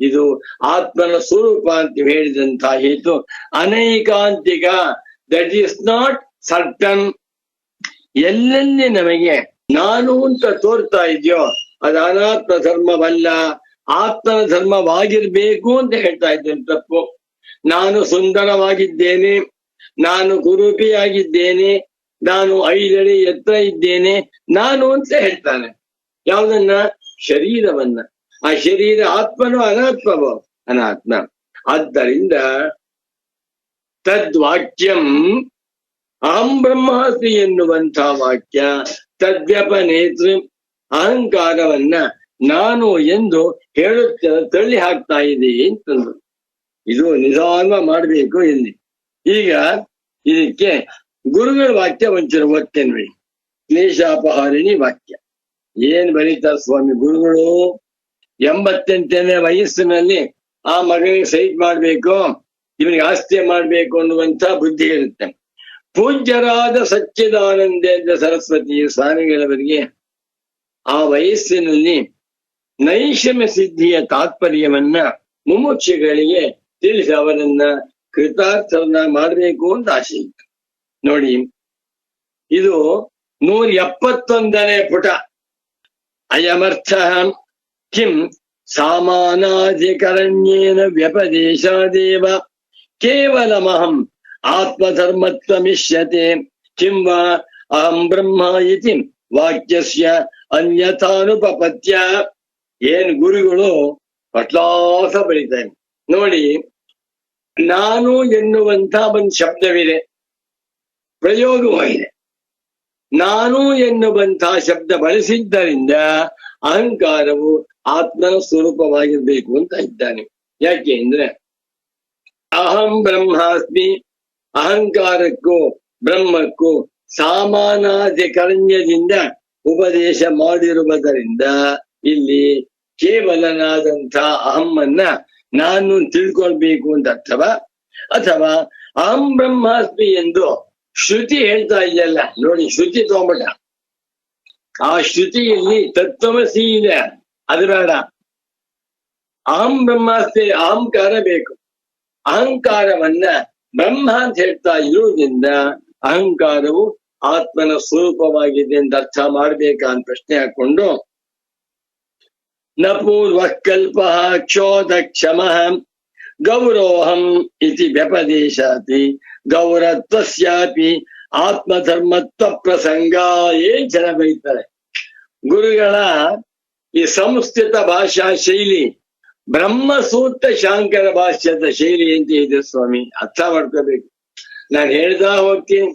ಇದು ಆತ್ಮನ ಸ್ವರೂಪ ಅಂತ ಹೇಳಿದಂತಹ ಹೇತು ಅನೈಕಾಂತಿಕ. That is not certain. ಎಲ್ಲೆಲ್ಲಿ ನಮಗೆ ನಾನು ಅಂತ ತೋರ್ತಾ ಇದೆಯೋ ಅದು ಅನಾತ್ಮ ಧರ್ಮವಲ್ಲ, ಆತ್ಮನ ಧರ್ಮವಾಗಿರ್ಬೇಕು ಅಂತ ಹೇಳ್ತಾ ಇದ್ದೇನೆ. ತಪ್ಪು. ನಾನು ಸುಂದರವಾಗಿದ್ದೇನೆ, ನಾನು ಕುರೂಪಿಯಾಗಿದ್ದೇನೆ, ನಾನು 5 ಅಡಿ ಎತ್ತರ ಇದ್ದೇನೆ, ನಾನು ಅಂತ ಹೇಳ್ತಾನೆ. ಯಾವುದನ್ನ? ಶರೀರವನ್ನ. ಆ ಶರೀರ ಆತ್ಮನೋ ಅನಾತ್ಮವೋ? ಅನಾತ್ಮ. ಆದ್ದರಿಂದ ತದ್ವಾಕ್ಯಂ ಅಹಂ ಬ್ರಹ್ಮಾಸ್ಮಿ ಎನ್ನುವಂಥ ವಾಕ್ಯ ತದ್ವ್ಯಪನೇತೃ ಅಹಂಕಾರವನ್ನ ನಾನು ಎಂದು ಹೇಳುತ್ತ ತಳ್ಳಿ ಹಾಕ್ತಾ ಇದೆ ಅಂತಂದ್ರು. ಇದು ನಿಧಾನ ಮಾಡಬೇಕು ಇಲ್ಲಿ. ಈಗ ಇದಕ್ಕೆ ಗುರುಗಳ ವಾಕ್ಯ ಒಂಚೂರು ಓದ್ತೇನೆ ನೋಡಿ. ಕ್ಲೇಶಾಪಹಾರಿಣಿ ವಾಕ್ಯ ಏನ್ ಬರೀತಾರೆ ಸ್ವಾಮಿ ಗುರುಗಳು. 88ನೇ ವಯಸ್ಸಿನಲ್ಲಿ ಆ ಮಗನಿಗೆ ಸೈಟ್ ಮಾಡ್ಬೇಕು, ಇವನಿಗೆ ಆಸ್ತಿ ಮಾಡ್ಬೇಕು ಅನ್ನುವಂತ ಬುದ್ಧಿ ಇರುತ್ತೆ. ಪೂಜ್ಯರಾದ ಸಚ್ಚಿದಾನಂದೇಂದ್ರ ಸರಸ್ವತಿ ಸ್ವಾಮಿಗಳವರಿಗೆ ಆ ವಯಸ್ಸಿನಲ್ಲಿ ನೈಷಮ್ಯ ಸಿದ್ಧಿಯ ತಾತ್ಪರ್ಯವನ್ನ ಮುಮುಕ್ಷುಗಳಿಗೆ ತಿಳಿಸಿ ಅವರನ್ನ ಕೃತಾರ್ಥರನ್ನ ಮಾಡಬೇಕು ಅಂತ ಆಸೆ ಇತ್ತು. ನೋಡಿ, ಇದು 171ನೇ ಪುಟ. ಅಯಮರ್ಥ ಕಿಂ ಸಾಮಾನಾಧಿಕರಣ್ಯೇನ ವ್ಯಪದೇಶಾದೇವ ಕೇವಲಮಹಂ ಆತ್ಮಧರ್ಮತ್ವಮಿಷ್ಯತೆ ಕಿಂ ವಾ ಅಹಂ ಬ್ರಹ್ಮ ಇತಿ ವಾಕ್ಯಸ್ಯ ಅನ್ಯಥಾನುಪಪತ್ಯ. ಏನ್ ಗುರುಗಳು ಪಟ್ಲಾಸ ಬರೀತಾರೆ ನೋಡಿ. ನಾನು ಎನ್ನುವಂತ ಒಂದು ಶಬ್ದವಿದೆ, ಪ್ರಯೋಗವಾಗಿದೆ. ನಾನು ಎನ್ನುವಂತಹ ಶಬ್ದ ಬಳಸಿದ್ದರಿಂದ ಅಹಂಕಾರವು ಆತ್ಮನ ಸ್ವರೂಪವಾಗಿರ್ಬೇಕು ಅಂತ ಇದ್ದಾನೆ. ಯಾಕೆ ಅಂದ್ರೆ ಅಹಂ ಬ್ರಹ್ಮಾಸ್ಮಿ ಅಹಂಕಾರಕ್ಕೂ ಬ್ರಹ್ಮಕ್ಕೂ ಸಾಮಾನಾಧಿಕರಣ್ಯದಿಂದ ಉಪದೇಶ ಮಾಡಿರುವುದರಿಂದ ಇಲ್ಲಿ ಕೇವಲನಾದಂಥ ಅಹಮ್ಮನ್ನ ನಾನು ತಿಳ್ಕೊಳ್ಬೇಕು ಅಂತ ಅರ್ಥವಾ? ಅಥವಾ ಅಹಂ ಬ್ರಹ್ಮಾಸ್ಮಿ ಎಂದು ಶ್ರುತಿ ಹೇಳ್ತಾ ಇದೆಯಲ್ಲ ನೋಡಿ, ಶ್ರುತಿ ತಗೊಂಬಿಟ್ಟ. ಆ ಶ್ರುತಿಯಲ್ಲಿ ತತ್ವಮಸಿ ಇದೆ, ಅದು ಬೇಡ. ಅಹಂ ಬ್ರಹ್ಮಾಸ್ಮಿ ಅಹಂಕಾರ ಬೇಕು. ಅಹಂಕಾರವನ್ನ ಬ್ರಹ್ಮ ಅಂತ ಹೇಳ್ತಾ ಇರುವುದರಿಂದ ಅಹಂಕಾರವು ಆತ್ಮನ ಸ್ವರೂಪವಾಗಿದೆ ಅಂತ ಅರ್ಥ ಮಾಡ್ಬೇಕಂತ ಪ್ರಶ್ನೆ ಹಾಕೊಂಡು ನ ಪೂರ್ವ ಕಲ್ಪ ಕ್ಷೋಧ ಕ್ಷಮ ಗೌರೋಹಂ ಇತಿ ವ್ಯಪದೇಶಾತಿ ಗೌರತ್ವಸ್ಯಾಪಿ ಆತ್ಮಧರ್ಮತ್ವ ಪ್ರಸಂಗ. ಏನ್ ಜನ ಬರೀತಾರೆ ಗುರುಗಳ ಈ ಸಂಸ್ಕೃತ ಭಾಷಾ ಶೈಲಿ ಬ್ರಹ್ಮಸೂತ್ರ ಶಾಂಕರ ಭಾಷ್ಯದ ಶೈಲಿ ಅಂತ ಇದೆ ಸ್ವಾಮಿ. ಅರ್ಥ ಮಾಡ್ಕೋಬೇಕು. ನಾನು ಹೇಳ್ತಾ ಹೋಗ್ತೀನಿ.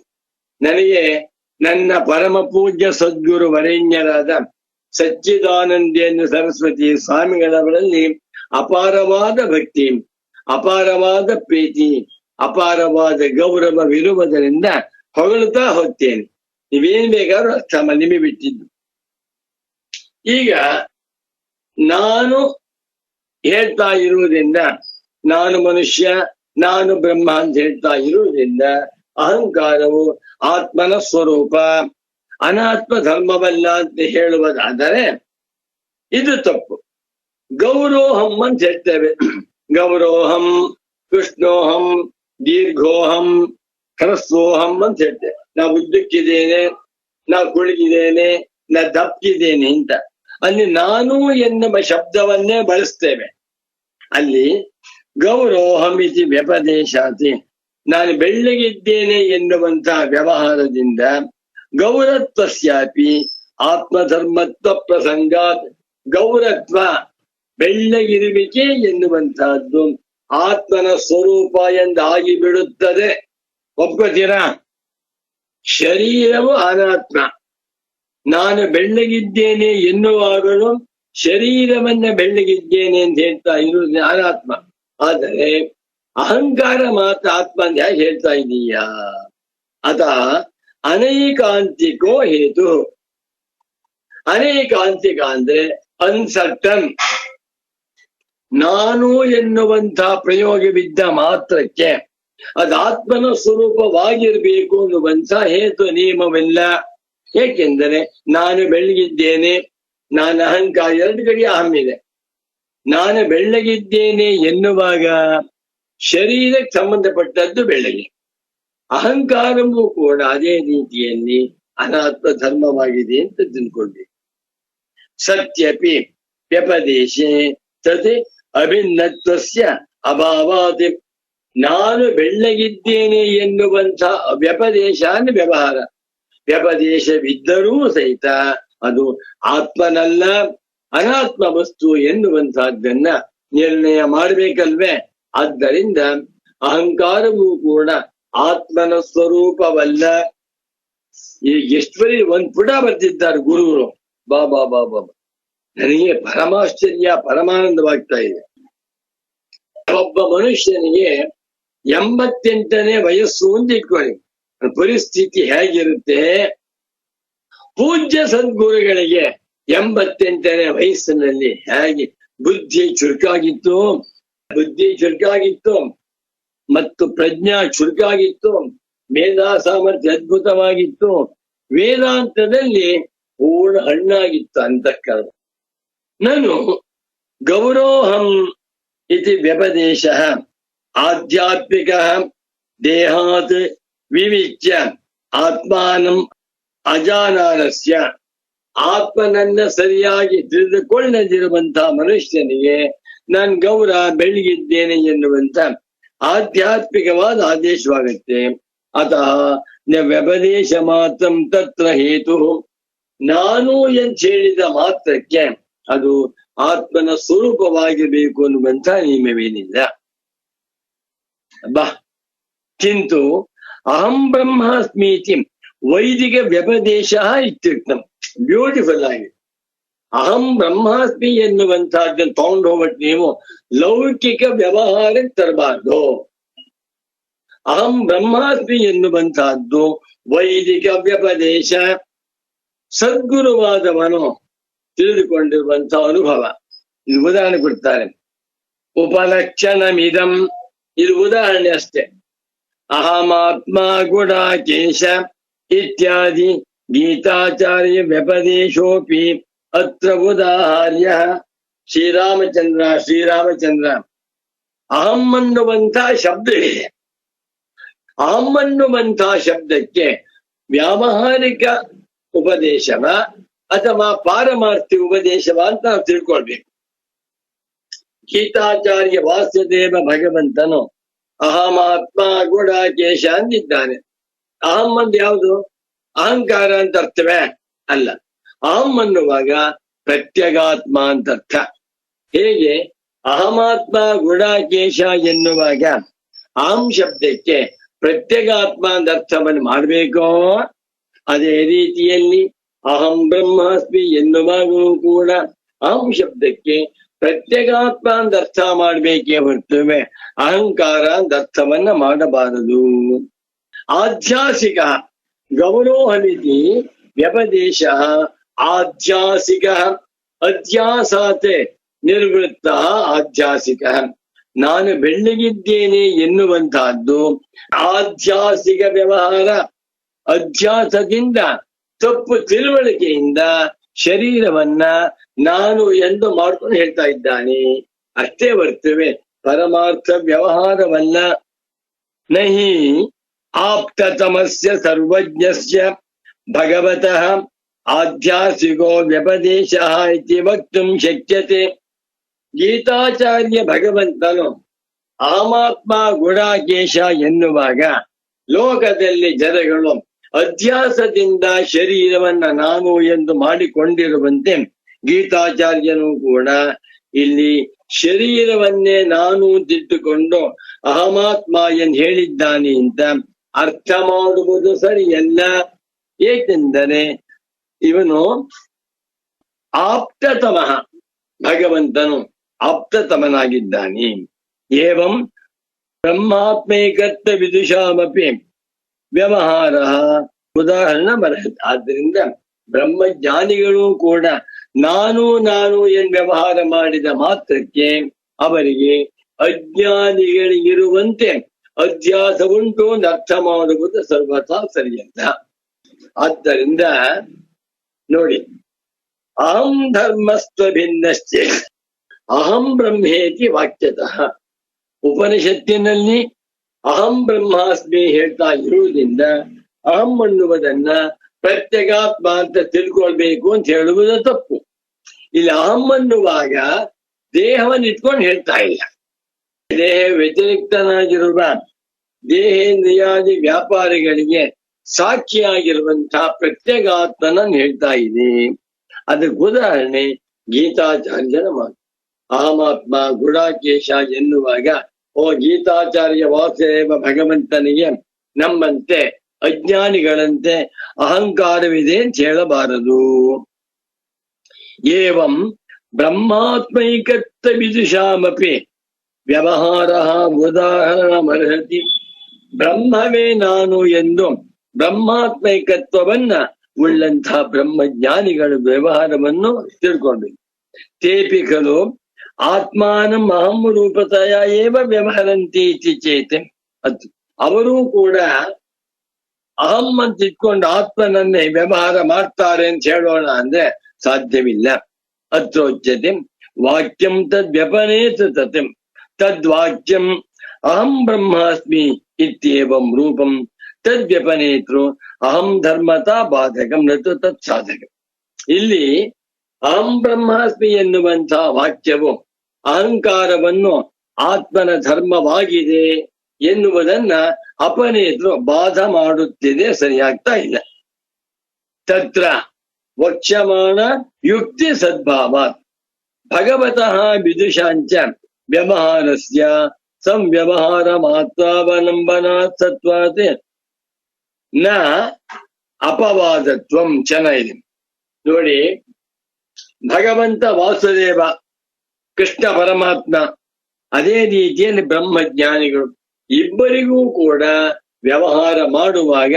ನನಗೆ ನನ್ನ ಪರಮ ಪೂಜ್ಯ ಸದ್ಗುರು ವರೇಣ್ಯರಾದ ಸಚ್ಚಿದಾನಂದೇಂದ್ರ ಸರಸ್ವತಿ ಸ್ವಾಮಿಗಳವರಲ್ಲಿ ಅಪಾರವಾದ ಭಕ್ತಿ, ಅಪಾರವಾದ ಪ್ರೀತಿ, ಅಪಾರವಾದ ಗೌರವವಿರುವುದರಿಂದ ಹೊಗಳುತ್ತಾ ಹೋಗ್ತೇನೆ. ನೀವೇನ್ ಬೇಕಾದ್ರೂ ಅರ್ಥ ನಿಮಗೆ ಬಿಟ್ಟಿದ್ದು. ಈಗ ನಾನು ಹೇಳ್ತಾ ಇರುವುದರಿಂದ, ನಾನು ಮನುಷ್ಯ, ನಾನು ಬ್ರಹ್ಮ ಅಂತ ಹೇಳ್ತಾ ಇರುವುದರಿಂದ ಅಹಂಕಾರವು ಆತ್ಮನ ಸ್ವರೂಪ, ಅನಾತ್ಮ ಧರ್ಮವಲ್ಲ ಅಂತ ಹೇಳುವುದಾದರೆ ಇದು ತಪ್ಪು. ಗೌರೋಹಂ ಅಂತ ಹೇಳ್ತೇವೆ. ಗೌರೋಹಂ, ಕೃಷ್ಣೋಹಂ, ದೀರ್ಘೋಹಂ, ಹ್ರಸ್ವೋಹಂ ಅಂತ ಹೇಳ್ತೇವೆ. ನಾ ಉದ್ದಕ್ಕಿದ್ದೇನೆ, ನಾ ಕುಳಿಗಿದ್ದೇನೆ, ನಾ ದಪ್ಪಿದ್ದೇನೆ ಅಂತ. ಅಲ್ಲಿ ನಾನು ಎನ್ನುವ ಶಬ್ದವನ್ನೇ ಬಳಸ್ತೇವೆ. ಅಲ್ಲಿ ಗೌರೋಹಂ ಇತಿ ವ್ಯಪದೇಶಾತಿ, ನಾನು ಬೆಳ್ಳಗಿದ್ದೇನೆ ಎನ್ನುವಂತಹ ವ್ಯವಹಾರದಿಂದ ಗೌರತ್ವಸ್ಯಾಪಿ ಆತ್ಮಧರ್ಮತ್ವ ಪ್ರಸಂಗಾತ್, ಗೌರತ್ವ ಬೆಳ್ಳಗಿರುವಿಕೆ ಎನ್ನುವಂತಹದ್ದು ಆತ್ಮನ ಸ್ವರೂಪ ಎಂದಾಗಿ ಬಿಡುತ್ತದೆ. ಒಪ್ಕೋತೀರಾ? ಶರೀರವು ಅನಾತ್ಮ. ನಾನು ಬೆಳ್ಳಗಿದ್ದೇನೆ ಎನ್ನುವಾಗಲೂ ಶರೀರವನ್ನ ಬೆಳ್ಳಗಿದ್ದೇನೆ ಅಂತ ಹೇಳ್ತಾ ಇರುವುದು ಅನಾತ್ಮ. ಆದರೆ ಅಹಂಕಾರ ಮಾತ್ರ ಆತ್ಮ ಅಂತ ಹೇಗೆ ಹೇಳ್ತಾ ಇದೀಯಾ? ಅತಃ ಅನೈಕಾಂತಿಕೋ ಹೇತು. ಅನೈಕಾಂತಿಕ ಅಂದ್ರೆ ಅನ್ಸರ್ಟನ್. ನಾನು ಎನ್ನುವಂತಹ ಪ್ರಯೋಗವಿದ್ದ ಮಾತ್ರಕ್ಕೆ ಅದು ಆತ್ಮನ ಸ್ವರೂಪವಾಗಿರ್ಬೇಕು ಅನ್ನುವಂತ ಹೇತು ನಿಯಮವಿಲ್ಲ. ಏಕೆಂದರೆ ನಾನು ಬೆಳ್ಳಗಿದ್ದೇನೆ, ನಾನು ಅಹಂಕಾರ, ಎರಡು ಕಡೆ ಅಹಂ ಇದೆ. ನಾನು ಬೆಳ್ಳಗಿದ್ದೇನೆ ಎನ್ನುವಾಗ ಶರೀರಕ್ಕೆ ಸಂಬಂಧಪಟ್ಟದ್ದು ಬೆಳ್ಳಗೆ, ಅಹಂಕಾರವೂ ಕೂಡ ಅದೇ ರೀತಿಯಲ್ಲಿ ಅನಾತ್ಮ ಧರ್ಮವಾಗಿದೆ ಅಂತ ತಿಳ್ಕೊಂಡ್ವಿ. ಸತ್ಯಪಿ ವ್ಯಪದೇಶೆ ತತ್ ಅಭಿನ್ನತ್ವಸ್ಯ ಅಭಾವಾತ್, ನಾನು ಬೆಳ್ಳಗಿದ್ದೇನೆ ಎನ್ನುವಂಥ ವ್ಯಪದೇಶ ವ್ಯವಹಾರ, ವ್ಯಪದೇಶವಿದ್ದರೂ ಸಹಿತ ಅದು ಆತ್ಮನಲ್ಲ, ಅನಾತ್ಮ ವಸ್ತು ಎನ್ನುವಂತಹದ್ದನ್ನ ನಿರ್ಣಯ ಮಾಡಬೇಕಲ್ವೇ? ಆದ್ದರಿಂದ ಅಹಂಕಾರವೂ ಕೂಡ ಆತ್ಮನ ಸ್ವರೂಪವಲ್ಲ. ಈಗ ಎಷ್ಟು ಬರೀ ಒಂದ್ ಪುಟ ಬರ್ತಿದ್ದಾರೆ ಗುರುಗಳು. ಬಾಬಾ ಬಾಬಾ, ನನಗೆ ಪರಮಾಶ್ಚರ್ಯ, ಪರಮಾನಂದವಾಗ್ತಾ ಇದೆ. ಒಬ್ಬ ಮನುಷ್ಯನಿಗೆ 88ನೇ ವಯಸ್ಸು ಅಂತ ಇಟ್ಕೊಳ್ಳಿ, ಪರಿಸ್ಥಿತಿ ಹೇಗಿರುತ್ತೆ? ಪೂಜ್ಯ ಸದ್ಗುರುಗಳಿಗೆ 88ನೇ ವಯಸ್ಸಿನಲ್ಲಿ ಹೇಗೆ ಬುದ್ಧಿ ಚುರುಕಾಗಿತ್ತು ಮತ್ತು ಪ್ರಜ್ಞಾ ಚುರುಕಾಗಿತ್ತು, ಮೇಧಾ ಸಾಮರ್ಥ್ಯ ಅದ್ಭುತವಾಗಿತ್ತು, ವೇದಾಂತದಲ್ಲಿ ಪೂರ್ಣ ಹಣ್ಣಾಗಿತ್ತು ಅಂತಃಕರಣ. ನಾನು ಗೌರೋಹಂ ಇತಿ ವ್ಯಪದೇಶ ಆಧ್ಯಾತ್ಮಿಕ ದೇಹಾತ್ ವಿವಿಚ್ಯ ಆತ್ಮಾನಂ ಅಜಾನಾನಸ್ಯ, ಆತ್ಮನನ್ನ ಸರಿಯಾಗಿ ತಿಳಿದುಕೊಳ್ಳದಿರುವಂತಹ ಮನುಷ್ಯನಿಗೆ ನಾನು ಗೌರ ಬೆಳಗಿದ್ದೇನೆ ಎನ್ನುವಂತ ಆಧ್ಯಾತ್ಮಿಕವಾದ ಆದೇಶವಾಗುತ್ತೆ. ಅತಃ ವ್ಯಪದೇಶ ಮಾತ್ರ ತತ್ರ ಹೇತು, ನಾನು ಅಂತ ಹೇಳಿದ ಮಾತ್ರಕ್ಕೆ ಅದು ಆತ್ಮನ ಸ್ವರೂಪವಾಗಿರಬೇಕು ಅನ್ನುವಂಥ ನಿಯಮವೇನಿಲ್ಲ. ಬಾ ಕಿಂತು ಅಹಂ ಬ್ರಹ್ಮಾಸ್ಮೀತಿ ವೈದಿಕ ವ್ಯಪದೇಶ ಇತ್ಯುಕ್ತಂ. ಬ್ಯೂಟಿಫುಲ್ ಆಗಿ ಅಹಂ ಬ್ರಹ್ಮಾಸ್ಮಿ ಎನ್ನುವಂತಹದ್ದನ್ನು ತಗೊಂಡು ಹೋಗ್ಬಿಟ್ಟು ನೀವು ಲೌಕಿಕ ವ್ಯವಹಾರಕ್ಕೆ ತರಬಾರ್ದು. ಅಹಂ ಬ್ರಹ್ಮಾಸ್ಮಿ ಎನ್ನುವಂತಹದ್ದು ವೈದಿಕ ವ್ಯಪದೇಶ, ಸದ್ಗುರುವಾದವನು ತಿಳಿದುಕೊಂಡಿರುವಂತಹ ಅನುಭವ. ಇದು ಉದಾಹರಣೆ ಕೊಡ್ತಾರೆ. ಉಪಲಕ್ಷಣಮಿದಂ, ಇದು ಉದಾಹರಣೆ ಅಷ್ಟೇ. ಅಹಮಾತ್ಮ ಗುಡಾಕೇಶ ಇತ್ಯಾದಿ ಗೀತಾಚಾರ್ಯ ವ್ಯಪದೇಶೋಪಿ ಅತ್ರ ಉದಾಹಾರ್ಯ. ಶ್ರೀರಾಮಚಂದ್ರ ಅಹಂ ಅನ್ನುವಂತಹ ಶಬ್ದ ಇದೆ. ಅಹಂ ಅನ್ನುವಂತಹ ಶಬ್ದಕ್ಕೆ ವ್ಯಾವಹಾರಿಕ ಉಪದೇಶವ ಅಥವಾ ಪಾರಮಾರ್ಥಿ ಉಪದೇಶವ ಅಂತ ನಾವು ತಿಳ್ಕೊಳ್ಬೇಕು. ಗೀತಾಚಾರ್ಯ ವಾಸುದೇವ ಭಗವಂತನು ಅಹಮಾತ್ಮ ಗುಡಾಕೇಶ ಅಂದಿದ್ದಾನೆ. ಅಹಂ ಅಂದ್ ಯಾವುದು? ಅಹಂಕಾರ ಅಂತ ಅರ್ಥವೇ ಅಲ್ಲ. ಅಹಂ ಅನ್ನುವಾಗ ಪ್ರತ್ಯಗಾತ್ಮ ಅಂತ ಅರ್ಥ. ಹೇಗೆ ಅಹಮಾತ್ಮ ಗುಡಾಕೇಶ ಎನ್ನುವಾಗ ಅಹಂ ಶಬ್ದಕ್ಕೆ ಪ್ರತ್ಯಗಾತ್ಮ ಅಂತ ಅರ್ಥವನ್ನು ಮಾಡಬೇಕೋ, ಅದೇ ರೀತಿಯಲ್ಲಿ ಅಹಂ ಬ್ರಹ್ಮಾಸ್ಮಿ ಎನ್ನುವಾಗೂ ಕೂಡ ಅಹಂ ಶಬ್ದಕ್ಕೆ ಪ್ರತ್ಯಗಾತ್ಮ ಅಂತ ಅರ್ಥ ಮಾಡಬೇಕೇ ಹೊರತುವೆ ಅಹಂಕಾರ ಅಂತ ಅರ್ಥವನ್ನ ಮಾಡಬಾರದು. ಆಧ್ಯಾಸಿಕ ಗೌರೋಹಮಿತಿ ವ್ಯಪದೇಶ ಆಧ್ಯಾಸಿಕ, ಅಧ್ಯಾಸಾತ್ ನಿರ್ವೃತ್ತ ಆಧ್ಯಾಸಿಕ. ನಾನು ಬೆಳ್ಳಗಿದ್ದೇನೆ ಎನ್ನುವಂತಹದ್ದು ಆಧ್ಯಾಸಿಕ ವ್ಯವಹಾರ. ಅಧ್ಯಾಸದಿಂದ, ತಪ್ಪು ತಿಳುವಳಿಕೆಯಿಂದ ಶರೀರವನ್ನ ನಾನು ಎಂದು ಮಾಡ್ಕೊಂಡು ಹೇಳ್ತಾ ಇದ್ದಾನೆ ಅಷ್ಟೇ ಹೊರತುವೆ ಪರಮಾರ್ಥ ವ್ಯವಹಾರವಲ್ಲ. ನಹಿ ಆಪ್ತತಮಸ್ಯ ಸರ್ವಜ್ಞಸ್ಯ ಭಗವತಃ ಆಧ್ಯಾತ್ಮಿಕೋ ವ್ಯಪದೇಶಃ ಇತಿ ವಕ್ತುಂ ಶಕ್ಯತೆ. ಗೀತಾಚಾರ್ಯ ಭಗವಂತನು ಅಹಮಾತ್ಮ ಗುಡಾಕೇಶ ಎನ್ನುವಾಗ ಲೋಕದಲ್ಲಿ ಜನಗಳು ಅಧ್ಯಾಸದಿಂದ ಶರೀರವನ್ನ ನಾನು ಎಂದು ಮಾಡಿಕೊಂಡಿರುವಂತೆ ಗೀತಾಚಾರ್ಯನು ಕೂಡ ಇಲ್ಲಿ ಶರೀರವನ್ನೇ ನಾನು ತಿಟ್ಟುಕೊಂಡು ಅಹಮಾತ್ಮ ಎಂದು ಹೇಳಿದ್ದಾನೆ ಅಂತ ಅರ್ಥ ಮಾಡುವುದು ಸರಿಯಲ್ಲ. ಏಕೆಂದರೆ ಇವನು ಆಪ್ತತಮಃ, ಭಗವಂತನು ಆಪ್ತತಮನಾಗಿದ್ದಾನೆ. ಏವಂ ಬ್ರಹ್ಮಾತ್ಮೈಕತ್ವ ವಿದುಷಾಮಪಿ ವ್ಯವಹಾರ ಉದಾಹರಣ ಬರಹತ್. ಆದ್ದರಿಂದ ಬ್ರಹ್ಮಜ್ಞಾನಿಗಳು ಕೂಡ ನಾನು ಎಂದು ವ್ಯವಹಾರ ಮಾಡಿದ ಮಾತ್ರಕ್ಕೆ ಅವರಿಗೆ ಅಜ್ಞಾನಿಗಳಿಗಿರುವಂತೆ ಅಧ್ಯಾಸ ಉಂಟು ಅರ್ಥ ಮಾಡುವುದು ಸರ್ವಥಾ ಸರಿಯಲ್ಲ. ಆದ್ದರಿಂದ ನೋಡಿ, ಅಹಂ ಧರ್ಮಸ್ವ ಭಿನ್ನಶ್ಚ ಅಹಂ ಬ್ರಹ್ಮೇತಿ ವಾಕ್ಯತಃ. ಉಪನಿಷತ್ತಿನಲ್ಲಿ ಅಹಂ ಬ್ರಹ್ಮಾಸ್ಮಿ ಹೇಳ್ತಾ ಇರುವುದರಿಂದ ಅಹಂ ಅನ್ನುವುದನ್ನ ಪ್ರತ್ಯಗಾತ್ಮ ಅಂತ ತಿಳ್ಕೊಳ್ಬೇಕು ಅಂತ ಹೇಳುವುದು ತಪ್ಪು. ಇಲ್ಲಿ ಅಹಂ ಅನ್ನುವಾಗ ದೇಹವನ್ನು ಇಟ್ಕೊಂಡು ಹೇಳ್ತಾ ಇಲ್ಲ. ದೇಹ ವ್ಯತಿರಿಕ್ತನಾಗಿರುವ ದೇಹೇಂದ್ರಿಯಾದಿ ವ್ಯಾಪಾರಿಗಳಿಗೆ ಸಾಕ್ಷಿಯಾಗಿರುವಂತಹ ಪ್ರತ್ಯಗಾತ್ಮನನ್ನು ಹೇಳ್ತಾ ಇದೆ. ಅದಕ್ಕೆ ಉದಾಹರಣೆ ಗೀತಾಚಾರ್ಯನ ಮಾತು. ಅಹಮಾತ್ಮ ಗುಡಾಕೇಶ ಎನ್ನುವಾಗ ಓ ಗೀತಾಚಾರ್ಯ ವಾಸುದೇವ ಭಗವಂತನಿಗೆ ನಮ್ಮಂತೆ ಅಜ್ಞಾನಿಗಳಂತೆ ಅಹಂಕಾರವಿದೆ ಅಂತ ಹೇಳಬಾರದು. ಏವಂ ಬ್ರಹ್ಮಾತ್ಮೈಕತ್ವ ವಿದುಷಾಮಪಿ ವ್ಯವಹಾರ ಉದಾಹರಣಮರ್ಹತಿ. ಬ್ರಹ್ಮವೇ ನಾನು ಎಂದು ಬ್ರಹ್ಮಾತ್ಮೈಕತ್ವವನ್ನ ಉಳ್ಳಂತಹ ಬ್ರಹ್ಮಜ್ಞಾನಿಗಳು ವ್ಯವಹಾರವನ್ನು ತಿಳ್ಕೊಳ್ಬೇಕು. ತೇಪಿ ಖಲು ಆತ್ಮಾನಂ ಅಹಂ ರೂಪತಯ ಏವ ವ್ಯವಹರಂತಿ ಇತಿ ಚೇತೆ. ಅದು ಅವರೂ ಕೂಡ ಅಹಂ ಅಂತ ಇಟ್ಕೊಂಡು ಆತ್ಮನನ್ನೇ ವ್ಯವಹಾರ ಮಾಡ್ತಾರೆ ಅಂತ ಹೇಳೋಣ ಅಂದ್ರೆ ಸಾಧ್ಯವಿಲ್ಲ. ಅತ್ರೋಚ್ಯತೆ ವಾಕ್ಯಂ ತದ್ವ್ಯಪನೇತ ತತಿಂ ತದ್ವಾಕ್ಯಂ ಅಹಂ ಬ್ರಹ್ಮಾಸ್ಮಿ ಇತ್ಯೇವಂ ರೂಪಂ ತದ್ವ್ಯಪನೇತೃ ಅಹಂ ಧರ್ಮತಾ ಬಾಧಕಂ ನತು ತತ್ ಸಾಧಕಂ. ಇಲ್ಲಿ ಅಹಂ ಬ್ರಹ್ಮಾಸ್ಮಿ ಎನ್ನುವಂತಹ ವಾಕ್ಯವು ಅಹಂಕಾರವನ್ನು ಆತ್ಮನ ಧರ್ಮವಾಗಿದೆ ಎನ್ನುವುದನ್ನ ಅಪನೇತೃ ಬಾಧ ಮಾಡುತ್ತಿದೆ, ಸರಿಯಾಗ್ತಾ ಇಲ್ಲ. ತತ್ರ ವಕ್ಷ್ಯಮಾಣ ಯುಕ್ತಿ ಸದ್ಭಾವಾತ್ ಭಗವತಃ ವಿದುಷಾಂಚ ವ್ಯವಹಾರಸ್ಯ ಸಂವ್ಯವಹಾರ ಮಾತ್ರಾವಲಂಬನಾತ್ ಸತ್ವಾತ್ ನ ಅಪವಾದತ್ವಂ. ಚೆನ್ನಾಗಿದೆ ನೋಡಿ, ಭಗವಂತ ವಾಸುದೇವ ಕೃಷ್ಣ ಪರಮಾತ್ಮ ಅದೇ ರೀತಿಯಲ್ಲಿ ಬ್ರಹ್ಮಜ್ಞಾನಿಗಳು ಇಬ್ಬರಿಗೂ ಕೂಡ ವ್ಯವಹಾರ ಮಾಡುವಾಗ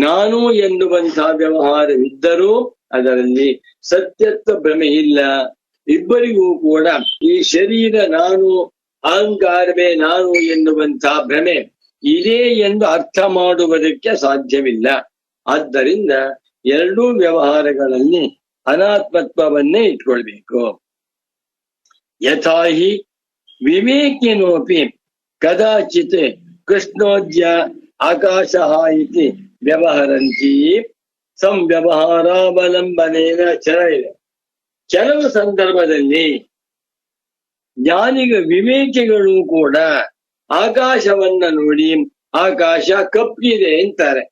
ನಾನು ಎನ್ನುವಂತಹ ವ್ಯವಹಾರವಿದ್ದರೂ ಅದರಲ್ಲಿ ಸತ್ಯತ್ವ ಭ್ರಮೆ ಇಲ್ಲ. ಇಬ್ಬರಿಗೂ ಕೂಡ ಈ ಶರೀರ ನಾನು, ಅಹಂಕಾರವೇ ನಾನು ಎನ್ನುವಂತಹ ಭ್ರಮೆ ಇದೆ ಎಂದು ಅರ್ಥ ಮಾಡುವುದಕ್ಕೆ ಸಾಧ್ಯವಿಲ್ಲ. ಆದ್ದರಿಂದ ಎರಡೂ ವ್ಯವಹಾರಗಳಲ್ಲಿ ಅನಾತ್ಮತ್ವವನ್ನೇ ಇಟ್ಕೊಳ್ಬೇಕು. ಯಥಾಹಿ ವಿವೇಕಿನೋಪಿ ಕದಾಚಿತ್ ಕೃಷ್ಣೋದ್ಯ ಆಕಾಶ ಇತಿ ವ್ಯವಹರಂತಿ ಸಂವ್ಯವಹಾರಾವಲಂಬನೇನ ಇದೆ. ಕೆಲವು ಸಂದರ್ಭದಲ್ಲಿ ವಿವೇಕಿಗಳು ಕೂಡ ಆಕಾಶವನ್ನ ನೋಡಿ ಆಕಾಶ ಕಪ್ಪಿದೆ ಅಂತಾರೆ.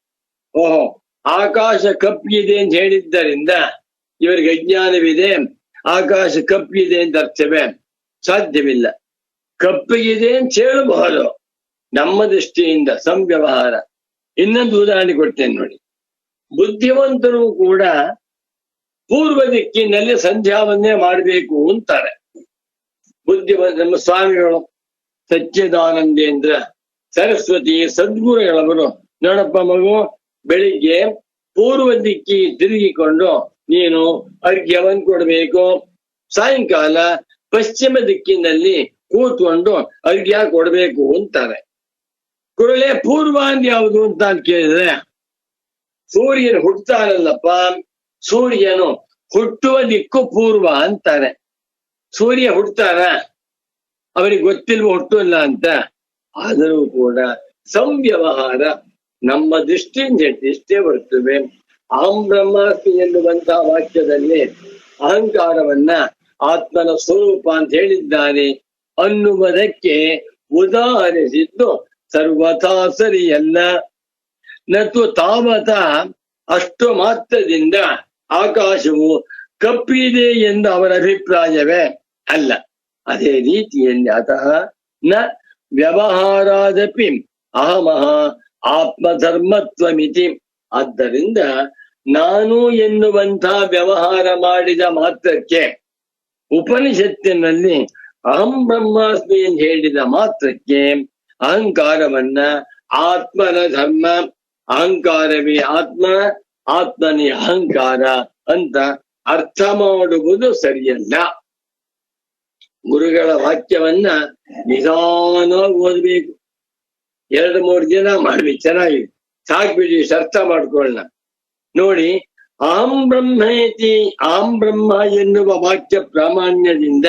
ಓಹೋ, ಆಕಾಶ ಕಪ್ಪಿದೆ ಅಂತ ಹೇಳಿದ್ದರಿಂದ ಇವರಿಗೆ ಅಜ್ಞಾನವಿದೆ, ಆಕಾಶ ಕಪ್ಪಿದೆ ಅಂತ ಅರ್ಥವೇ? ಸಾಧ್ಯವಿಲ್ಲ. ಕಪ್ಪಿಗಿದೆ ಅಂತ ಹೇಳಬಹುದು ನಮ್ಮ ದೃಷ್ಟಿಯಿಂದ ಸಂವ್ಯವಹಾರ. ಇನ್ನೊಂದು ಉದಾಹರಣೆ ಕೊಡ್ತೇನೆ ನೋಡಿ. ಬುದ್ಧಿವಂತರು ಕೂಡ ಪೂರ್ವ ದಿಕ್ಕಿನಲ್ಲಿ ಸಂಧ್ಯಾವನ್ನೇ ಮಾಡಬೇಕು ಅಂತಾರೆ. ನಮ್ಮ ಸ್ವಾಮಿಗಳು ಸಚ್ಚಿದಾನಂದೇಂದ್ರ ಸರಸ್ವತಿ ಸದ್ಗುರುಗಳವರು, ನೋಡಪ್ಪ ಮಗು, ಬೆಳಿಗ್ಗೆ ಪೂರ್ವ ದಿಕ್ಕಿಗೆ ತಿರುಗಿಕೊಂಡು ನೀನು ಅರ್ಘ್ಯವನ್ನು ಕೊಡಬೇಕು, ಸಾಯಂಕಾಲ ಪಶ್ಚಿಮ ದಿಕ್ಕಿನಲ್ಲಿ ಕೂತ್ಕೊಂಡು ಅರ್ಘ್ಯ ಕೊಡಬೇಕು ಅಂತಾರೆ. ಕುರಳೆ ಪೂರ್ವ ಯಾವುದು ಅಂತ ಕೇಳಿದ್ರೆ, ಸೂರ್ಯನು ಹುಟ್ಟುತ್ತಾನಲ್ಲಪ್ಪ, ಸೂರ್ಯನು ಹುಟ್ಟುವ ದಿಕ್ಕು ಪೂರ್ವ ಅಂತಾರೆ. ಸೂರ್ಯ ಹುಟ್ಟುತ್ತಾನ, ಅವನಿಗೆ ಗೊತ್ತಿಲ್ವ ಹುಟ್ಟುಲ್ಲ ಅಂತ. ಆದರೂ ಕೂಡ ಸಂವ್ಯವಹಾರ ನಮ್ಮ ದೃಷ್ಟಿಯಿಂದ ಇಷ್ಟೇ ಬರ್ತವೆ. ಅಹಂ ಬ್ರಹ್ಮಾಸ್ಮಿ ಎನ್ನುವಂತಹ ವಾಕ್ಯದಲ್ಲಿ ಅಹಂಕಾರವನ್ನ ಆತ್ಮನ ಸ್ವರೂಪ ಅಂತ ಹೇಳಿದ್ದಾನೆ ಅನ್ನುವುದಕ್ಕೆ ಉದಾಹರಿಸಿದ್ದು ಸರ್ವಥಾ ಸರಿಯಲ್ಲ. ನತು ತಾವತ ಅಷ್ಟು ಮಾತ್ರದಿಂದ ಆಕಾಶವು ಕಪ್ಪಿದೆ ಎಂದು ಅವರ ಅಭಿಪ್ರಾಯವೇ ಅಲ್ಲ. ಅದೇ ರೀತಿಯಲ್ಲಿ ಅತಃ ನ ವ್ಯವಹಾರಾದಪಿ ಅಹಮಹ ಆತ್ಮಧರ್ಮತ್ವಮಿತಿ. ಆದ್ದರಿಂದ ನಾನು ಎನ್ನುವಂಥ ವ್ಯವಹಾರ ಮಾಡಿದ ಮಾತ್ರಕ್ಕೆ, ಉಪನಿಷತ್ತಿನಲ್ಲಿ ಅಹಂ ಬ್ರಹ್ಮಾಸ್ಮಿ ಎಂದು ಹೇಳಿದ ಮಾತ್ರಕ್ಕೆ ಅಹಂಕಾರವನ್ನ ಆತ್ಮನ ಧರ್ಮ, ಅಹಂಕಾರವೇ ಆತ್ಮ, ಆತ್ಮನೇ ಅಹಂಕಾರ ಅಂತ ಅರ್ಥ ಮಾಡುವುದು ಸರಿಯಲ್ಲ. ಗುರುಗಳ ವಾಕ್ಯವನ್ನ ನಿಧಾನವಾಗಿ ಓದ್ಬೇಕು. 2-3 ದಿನ ಮಾಡ್ವಿ, ಚೆನ್ನಾಗಿದೆ, ಸಾಕ್ಬಿಡಿ, ಅರ್ಥ ಮಾಡ್ಕೊಳ್ಳೋಣ. ನೋಡಿ, ಅಹಂ ಬ್ರಹ್ಮೇತಿ, ಅಹಂ ಬ್ರಹ್ಮ ಎನ್ನುವ ವಾಕ್ಯ ಪ್ರಾಮಾಣ್ಯದಿಂದ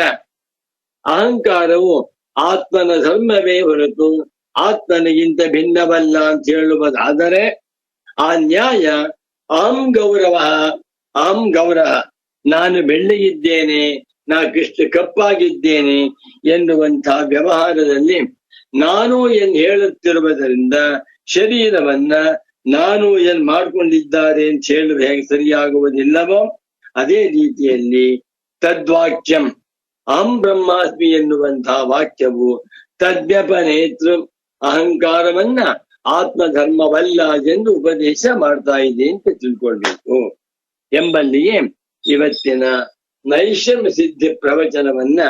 ಅಹಂಕಾರವು ಆತ್ಮನ ಧರ್ಮವೇ ಹೊರತು ಆತ್ಮನಿಗಿಂತ ಭಿನ್ನವಲ್ಲ ಅಂತ ಹೇಳುವುದಾದರೆ ಆ ನ್ಯಾಯ ಅಹಂ ಗೌರವ, ಅಹಂ ಗೌರವ, ನಾನು ಬೆಳ್ಳಿಗಿದ್ದೇನೆ, ನಾ ಕೃಷ್ಣ ಕಪ್ಪಾಗಿದ್ದೇನೆ ಎನ್ನುವಂಥ ವ್ಯವಹಾರದಲ್ಲಿ ನಾನು ಹೇಳುತ್ತಿರುವುದರಿಂದ ಶರೀರವನ್ನ ನಾನು ಮಾಡ್ಕೊಂಡಿದ್ದಾರೆ ಅಂತ ಹೇಳುವ ಹೇಗೆ ಸರಿಯಾಗುವುದಿಲ್ಲವೋ ಅದೇ ರೀತಿಯಲ್ಲಿ ತದ್ವಾಕ್ಯಂ ಅಹಂ ಬ್ರಹ್ಮಾಸ್ಮಿ ಎನ್ನುವಂತಹ ವಾಕ್ಯವು ತದ್ವ್ಯಪನೇತೃ ಅಹಂಕಾರವನ್ನ ಆತ್ಮಧರ್ಮವಲ್ಲ ಎಂದು ಉಪದೇಶ ಮಾಡ್ತಾ ಇದೆ ಅಂತ ತಿಳ್ಕೊಳ್ಬೇಕು ಎಂಬಲ್ಲಿಯೇ ಇವತ್ತಿನ ನೈಷಮ್ಯ ಸಿದ್ಧಿ ಪ್ರವಚನವನ್ನ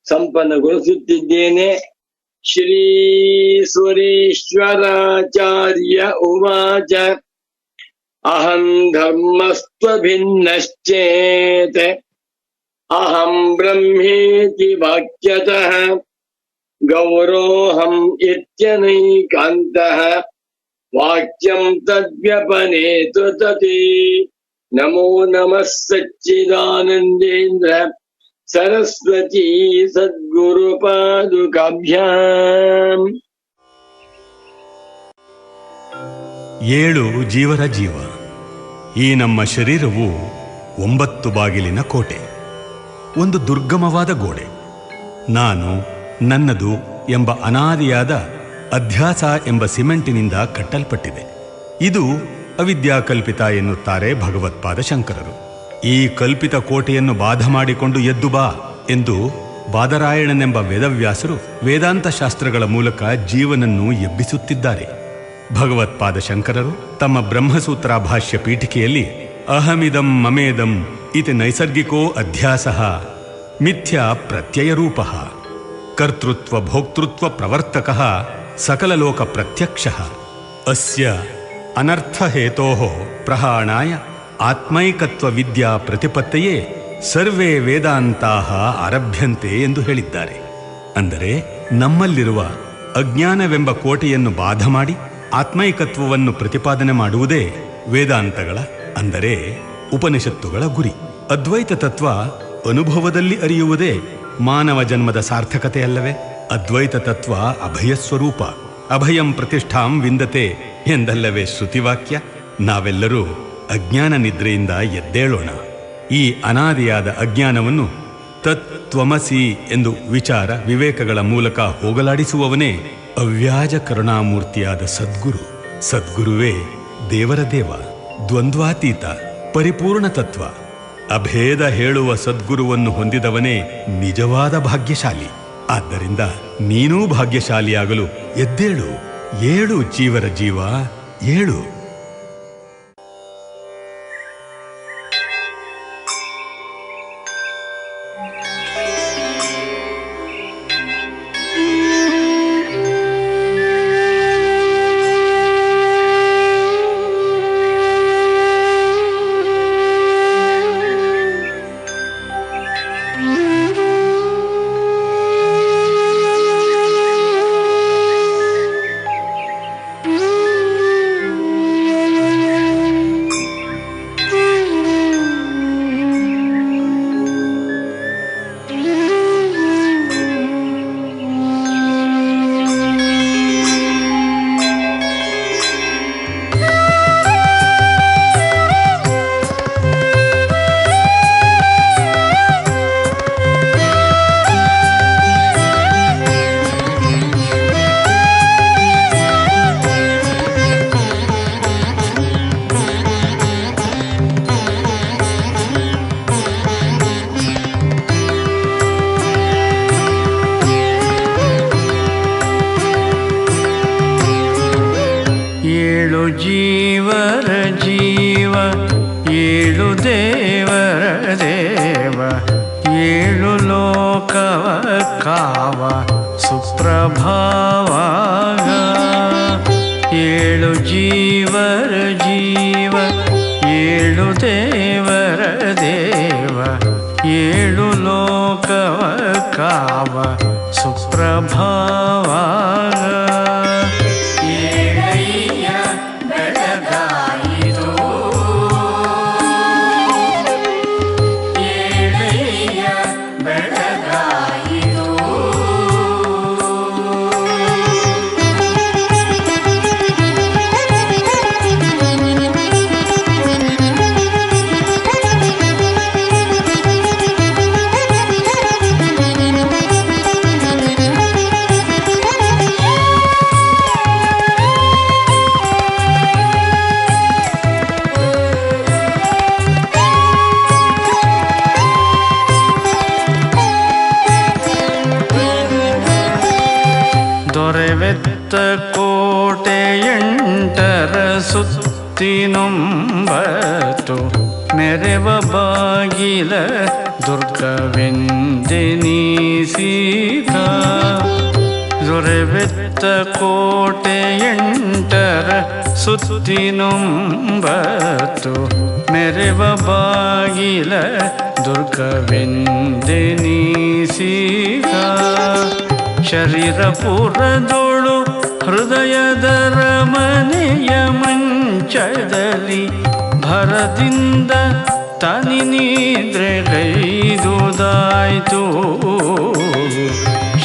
ಸಂಪನ್ನಗೊಳಿಸುತ್ತಿದ್ದೇನೆ. ಶ್ರೀ ಸುರೇಶ್ವರಾಚಾರ್ಯ ಉವಾಚ ಅಹಂ ಧರ್ಮಸ್ತ್ವಭಿನ್ನಶ್ಚೇತ್ ಅಹಂ ಬ್ರಹ್ಮೇತಿ ವಾಕ್ಯತಃ ಗೌರೋಹಂ ಇತ್ಯನೈಕಾಂತಃ ವಾಕ್ಯಂ ತದ್ವ್ಯಪನೇತು ತತಿ. ನಮೋ ನಮಃ ಸಚ್ಚಿದಾನಂದೇಂದ್ರ ಸರಸ್ವತಿ ಸದ್ಗುರು ಪಾದುಕಾಭ್ಯಾಂ. 7 ಜೀವರ ಜೀವ. ಈ ನಮ್ಮ ಶರೀರವು 9 ಬಾಗಿಲಿನ ಕೋಟೆ, ಒಂದು ದುರ್ಗಮವಾದ ಗೋಡೆ. ನಾನು, ನನ್ನದು ಎಂಬ ಅನಾದಿಯಾದ ಅಧ್ಯಾಸ ಎಂಬ ಸಿಮೆಂಟಿನಿಂದ ಕಟ್ಟಲ್ಪಟ್ಟಿದೆ. ಇದು ಅವಿದ್ಯಾಕಲ್ಪಿತ ಎನ್ನುತ್ತಾರೆ ಭಗವತ್ಪಾದ ಶಂಕರರು. ಈ ಕಲ್ಪಿತ ಕೋಟೆಯನ್ನು ಬಾಧ ಮಾಡಿಕೊಂಡು ಎದ್ದು ಬಾ ಎಂದು ಬಾದರಾಯಣನೆಂಬ ವೇದವ್ಯಾಸರು ವೇದಾಂತ ಶಾಸ್ತ್ರಗಳ ಮೂಲಕ ಜೀವನನ್ನು ಎಬ್ಬಿಸುತ್ತಿದ್ದಾರೆ. ಭಗವತ್ಪಾದ ಶಂಕರರು ತಮ್ಮ ಬ್ರಹ್ಮಸೂತ್ರ ಭಾಷ್ಯ ಪೀಠಿಕೆಯಲ್ಲಿ ಅಹಮಿದಂ ಮಮೇದಂ ಇತಿ ನೈಸರ್ಗಿಕೋ ಅಧ್ಯಾಸಃ ಮಿಥ್ಯಾ ಪ್ರತ್ಯಯರೂಪಃ ಕರ್ತೃತ್ವ ಭೋಕ್ತೃತ್ವ ಪ್ರವರ್ತಕಃ ಸಕಲಲೋಕ ಪ್ರತ್ಯಕ್ಷಃ ಅಸ್ಯ ಅನರ್ಥಹೇತೋಃ ಪ್ರಹಾಣಾಯ ಆತ್ಮೈಕತ್ವ ವಿದ್ಯಾ ಪ್ರತಿಪತ್ತಯೇ ಸರ್ವೇ ವೇದಾಂತಾಃ ಆರಭ್ಯಂತೆ ಎಂದು ಹೇಳಿದ್ದಾರೆ. ಅಂದರೆ ನಮ್ಮಲ್ಲಿರುವ ಅಜ್ಞಾನವೆಂಬ ಕೋಟೆಯನ್ನು ಬಾಧ ಮಾಡಿ ಆತ್ಮೈಕತ್ವವನ್ನು ಪ್ರತಿಪಾದನೆ ಮಾಡುವುದೇ ವೇದಾಂತಗಳ, ಅಂದರೆ ಉಪನಿಷತ್ತುಗಳ ಗುರಿ. ಅದ್ವೈತ ತತ್ವ ಅನುಭವದಲ್ಲಿ ಅರಿಯುವುದೇ ಮಾನವ ಜನ್ಮದ ಸಾರ್ಥಕತೆಯಲ್ಲವೇ? ಅದ್ವೈತ ತತ್ವ ಅಭಯ ಸ್ವರೂಪ. ಅಭಯಂ ಪ್ರತಿಷ್ಠಾಂ ವಿಂದತೆ ಎಂದಲ್ಲವೇ ಶ್ರುತಿವಾಕ್ಯ? ನಾವೆಲ್ಲರೂ ಅಜ್ಞಾನ ನಿದ್ರೆಯಿಂದ ಎದ್ದೇಳೋಣ. ಈ ಅನಾದಿಯಾದ ಅಜ್ಞಾನವನ್ನು ತತ್ತ್ವಮಸಿ ಎಂದು ವಿಚಾರ ವಿವೇಕಗಳ ಮೂಲಕ ಹೋಗಲಾಡಿಸುವವನೇ ಅವ್ಯಾಜ ಕರುಣಾಮೂರ್ತಿಯಾದ ಸದ್ಗುರು. ಸದ್ಗುರುವೇ ದೇವರ ದೇವ, ದ್ವಂದ್ವಾತೀತ, ಪರಿಪೂರ್ಣ ತತ್ವ. ಅಭೇದ ಹೇಳುವ ಸದ್ಗುರುವನ್ನು ಹೊಂದಿದವನೇ ನಿಜವಾದ ಭಾಗ್ಯಶಾಲಿ. ಆದ್ದರಿಂದ ನೀನೂ ಭಾಗ್ಯಶಾಲಿಯಾಗಲು ಎದ್ದೇಳು. ಏಳು ಜೀವರ ಜೀವ, ಏಳು. ದೇವರ ದೇವ ಏಳು ಲೋಕವ ಕಾವ ಸುಪ್ರಭಾವಾಗ ಏಳು ಜೀವರ ಜೀವ ಏಳು ದೇವರ ದೇವ ಏಳು ಲೋಕವ ಕಾವ ಸುಪ್ರಭಾವಾಗ ಏಳಯ್ಯ ಬೆಳಗಾಯಿತು ಏಳಯ್ಯ ಬೆಳಗಾಯಿತು ದೊರೆವೆತ್ತ ಕೋಟೆ ಎಂಟರ ಸುತ್ತಿನೊಂಬತ್ತು ಮೆರೆವ ಬಾಗಿಲ ದುರ್ಗವೆಂದೆನಿಸಿದ ದೊರೆವೆತ್ತ ಕೋಟೆ ಎಂಟರ ಸುತ್ತಿನೊಂಬತ್ತು ಮೆರೆವ ಬಾಗಿಲ ದುರ್ಗವೆಂದೆನಿಸಿದ ಶರೀರಪುರದೊಳು ಹೃದಯದ ರಮನೆಯ ಮಂಚದಲ್ಲಿ ಭರದಿಂದ ತನಿ ನಿದ್ರೆಗೈದುದಾಯ್ತು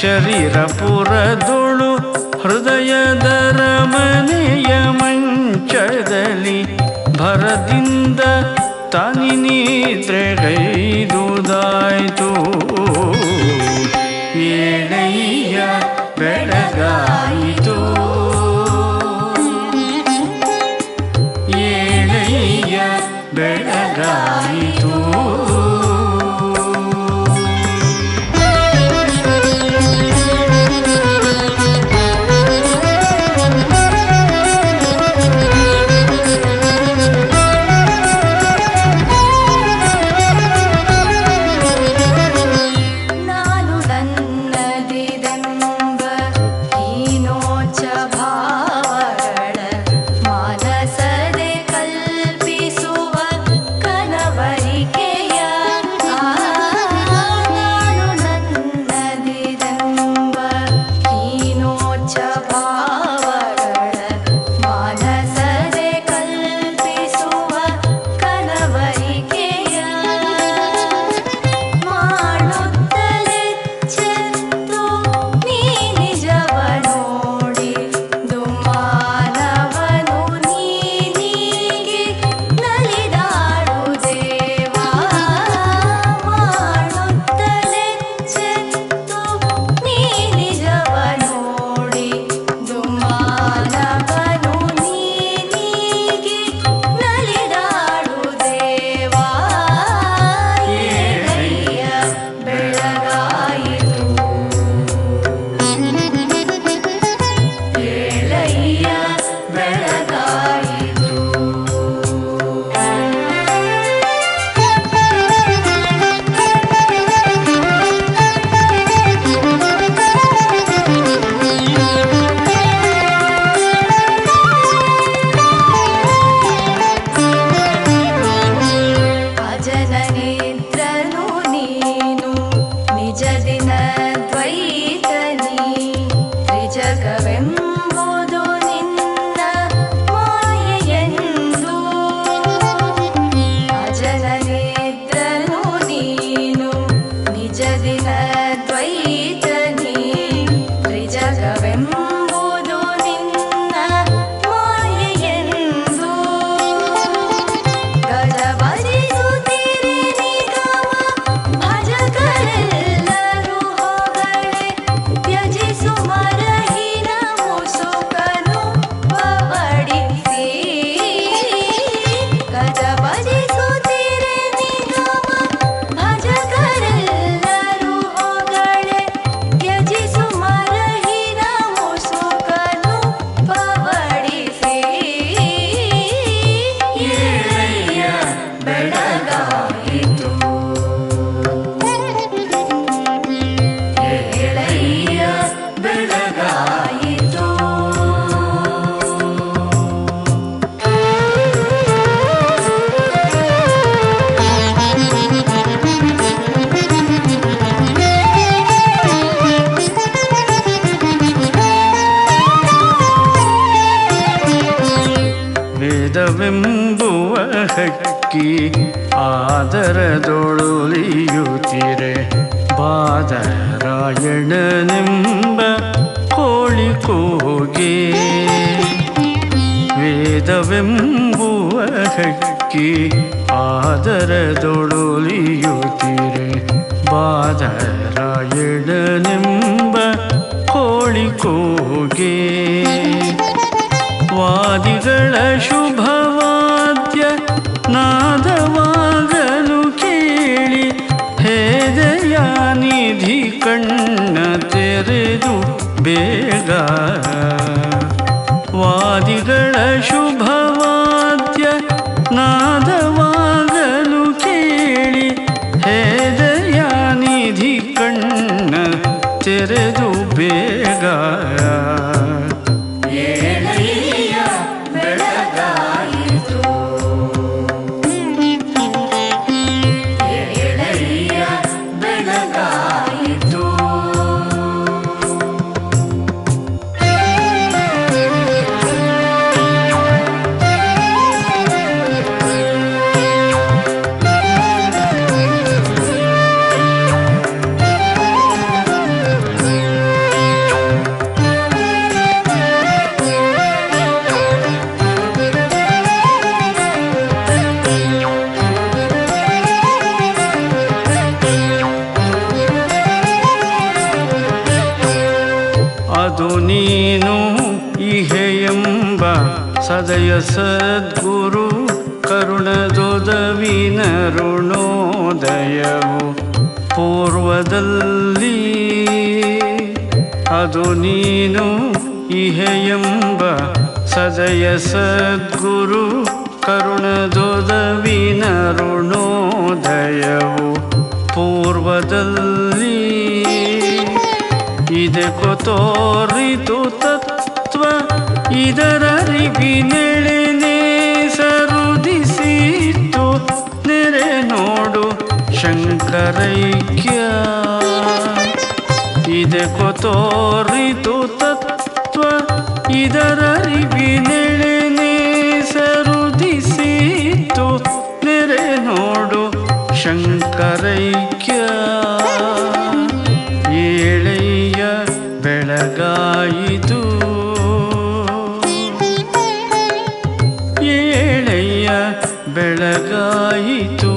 ಶರೀರಪುರದೊಳು ಹೃದಯದ ರಮನೆಯ ಮಂಚದಲ್ಲಿ ಭರದಿಂದ ತನಿ ನಿದ್ರೆಗೈದುದಾಯ್ತು ಏಳಯ್ಯ ಬೆಳಗಾಯಿತು ಏಳಯ್ಯ ಬೆಳಗಾಯಿತು ಬೆಳಗಾಯಿತು ಏಳಯ್ಯ ಬೆಳಗಾಯಿತು ವೇದವೆಂಬುವ ಹಕ್ಕಿ ಆದರದೊಳುಲಿಯುತ್ತಿರೆ ಬಾದರಾಯಣನೆಂಬ ಕೋಳಿ ಕೂಗೆ ವೇದವೆಂಬುವ ಹಕ್ಕಿ ಆದರದೊಳುಲಿಯುತ್ತಿರೆ ಬಾದರಾಯಣನೆಂಬ ಕೋಳಿ ಕೂಗೆ ವಾದಿಗಳ ಶುಭವಾದ್ಯ ನಾದವಾಗಲು ಕೇಳಿ ಹೇದಯಾನಿಧಿ ಕಣ್ಣ ತೆರೆದು ಬೇಗ ವಾದಿಗಳ ಶುಭವಾದ್ಯ ನಾದವಾಗಲು ಕೇಳಿ ಹೇದಯಾನಿಧಿ ಕಣ್ಣ ತೆರೆದು ಬೇಗ ಅದು ನೀನು ಇಹೆಯೆಂಬ ಸದಯ ಸದ್ಗುರು ಕರುಣದೊದವಿನ ಋಣೋದಯವು ಪೂರ್ವದಲ್ಲಿ ಅದು ನೀನು ಇಹೆಯೆಂಬ ಸದಯ ಸದ್ಗುರು ಕರುಣದೊದವಿನ ಋಣೋದಯವು ಪೂರ್ವದಲ್ಲಿ ಇದಕ್ಕೂ ತೋರಿತು ತತ್ವ ಇದರರಿವಿನೆಳೆನೆ ಸರುದಿಸಿತು ನೆರೆ ನೋಡು ಶಂಕರೈಕ್ಯ ಇದಕ್ಕೂ ತೋರಿತು ತತ್ವ ಇದರರಿವಿನೆಳೆನೆ ಸರುದಿಸಿತು ನೆರೆ ನೋಡು ಶಂಕರೈಕ್ಯ ಏಳಯ್ಯ ಬೆಳಗಾಯಿತು ಏಳಯ್ಯ ಬೆಳಗಾಯಿತು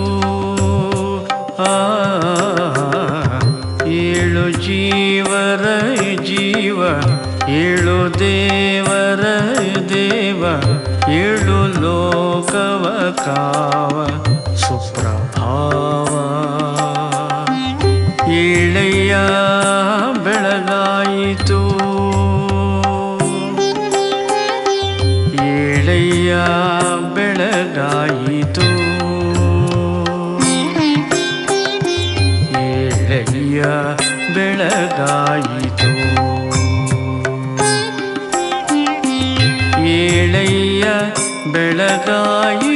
ಏಳು ಜೀವರ ಜೀವ ಏಳು ದೇವರ ದೇವ ಏಳು ಲೋಕವ ಕಾವ ಸುಪ್ರಭಾವ ಏಳಯ್ಯ ಬೆಳಗಾಯಿತು ಏಳಯ್ಯ ಬೆಳಗಾಯಿತು ಏಳಯ್ಯ ಬೆಳಗಾಯಿತು ಏಳಯ್ಯ ಬೆಳಗಾಯಿತು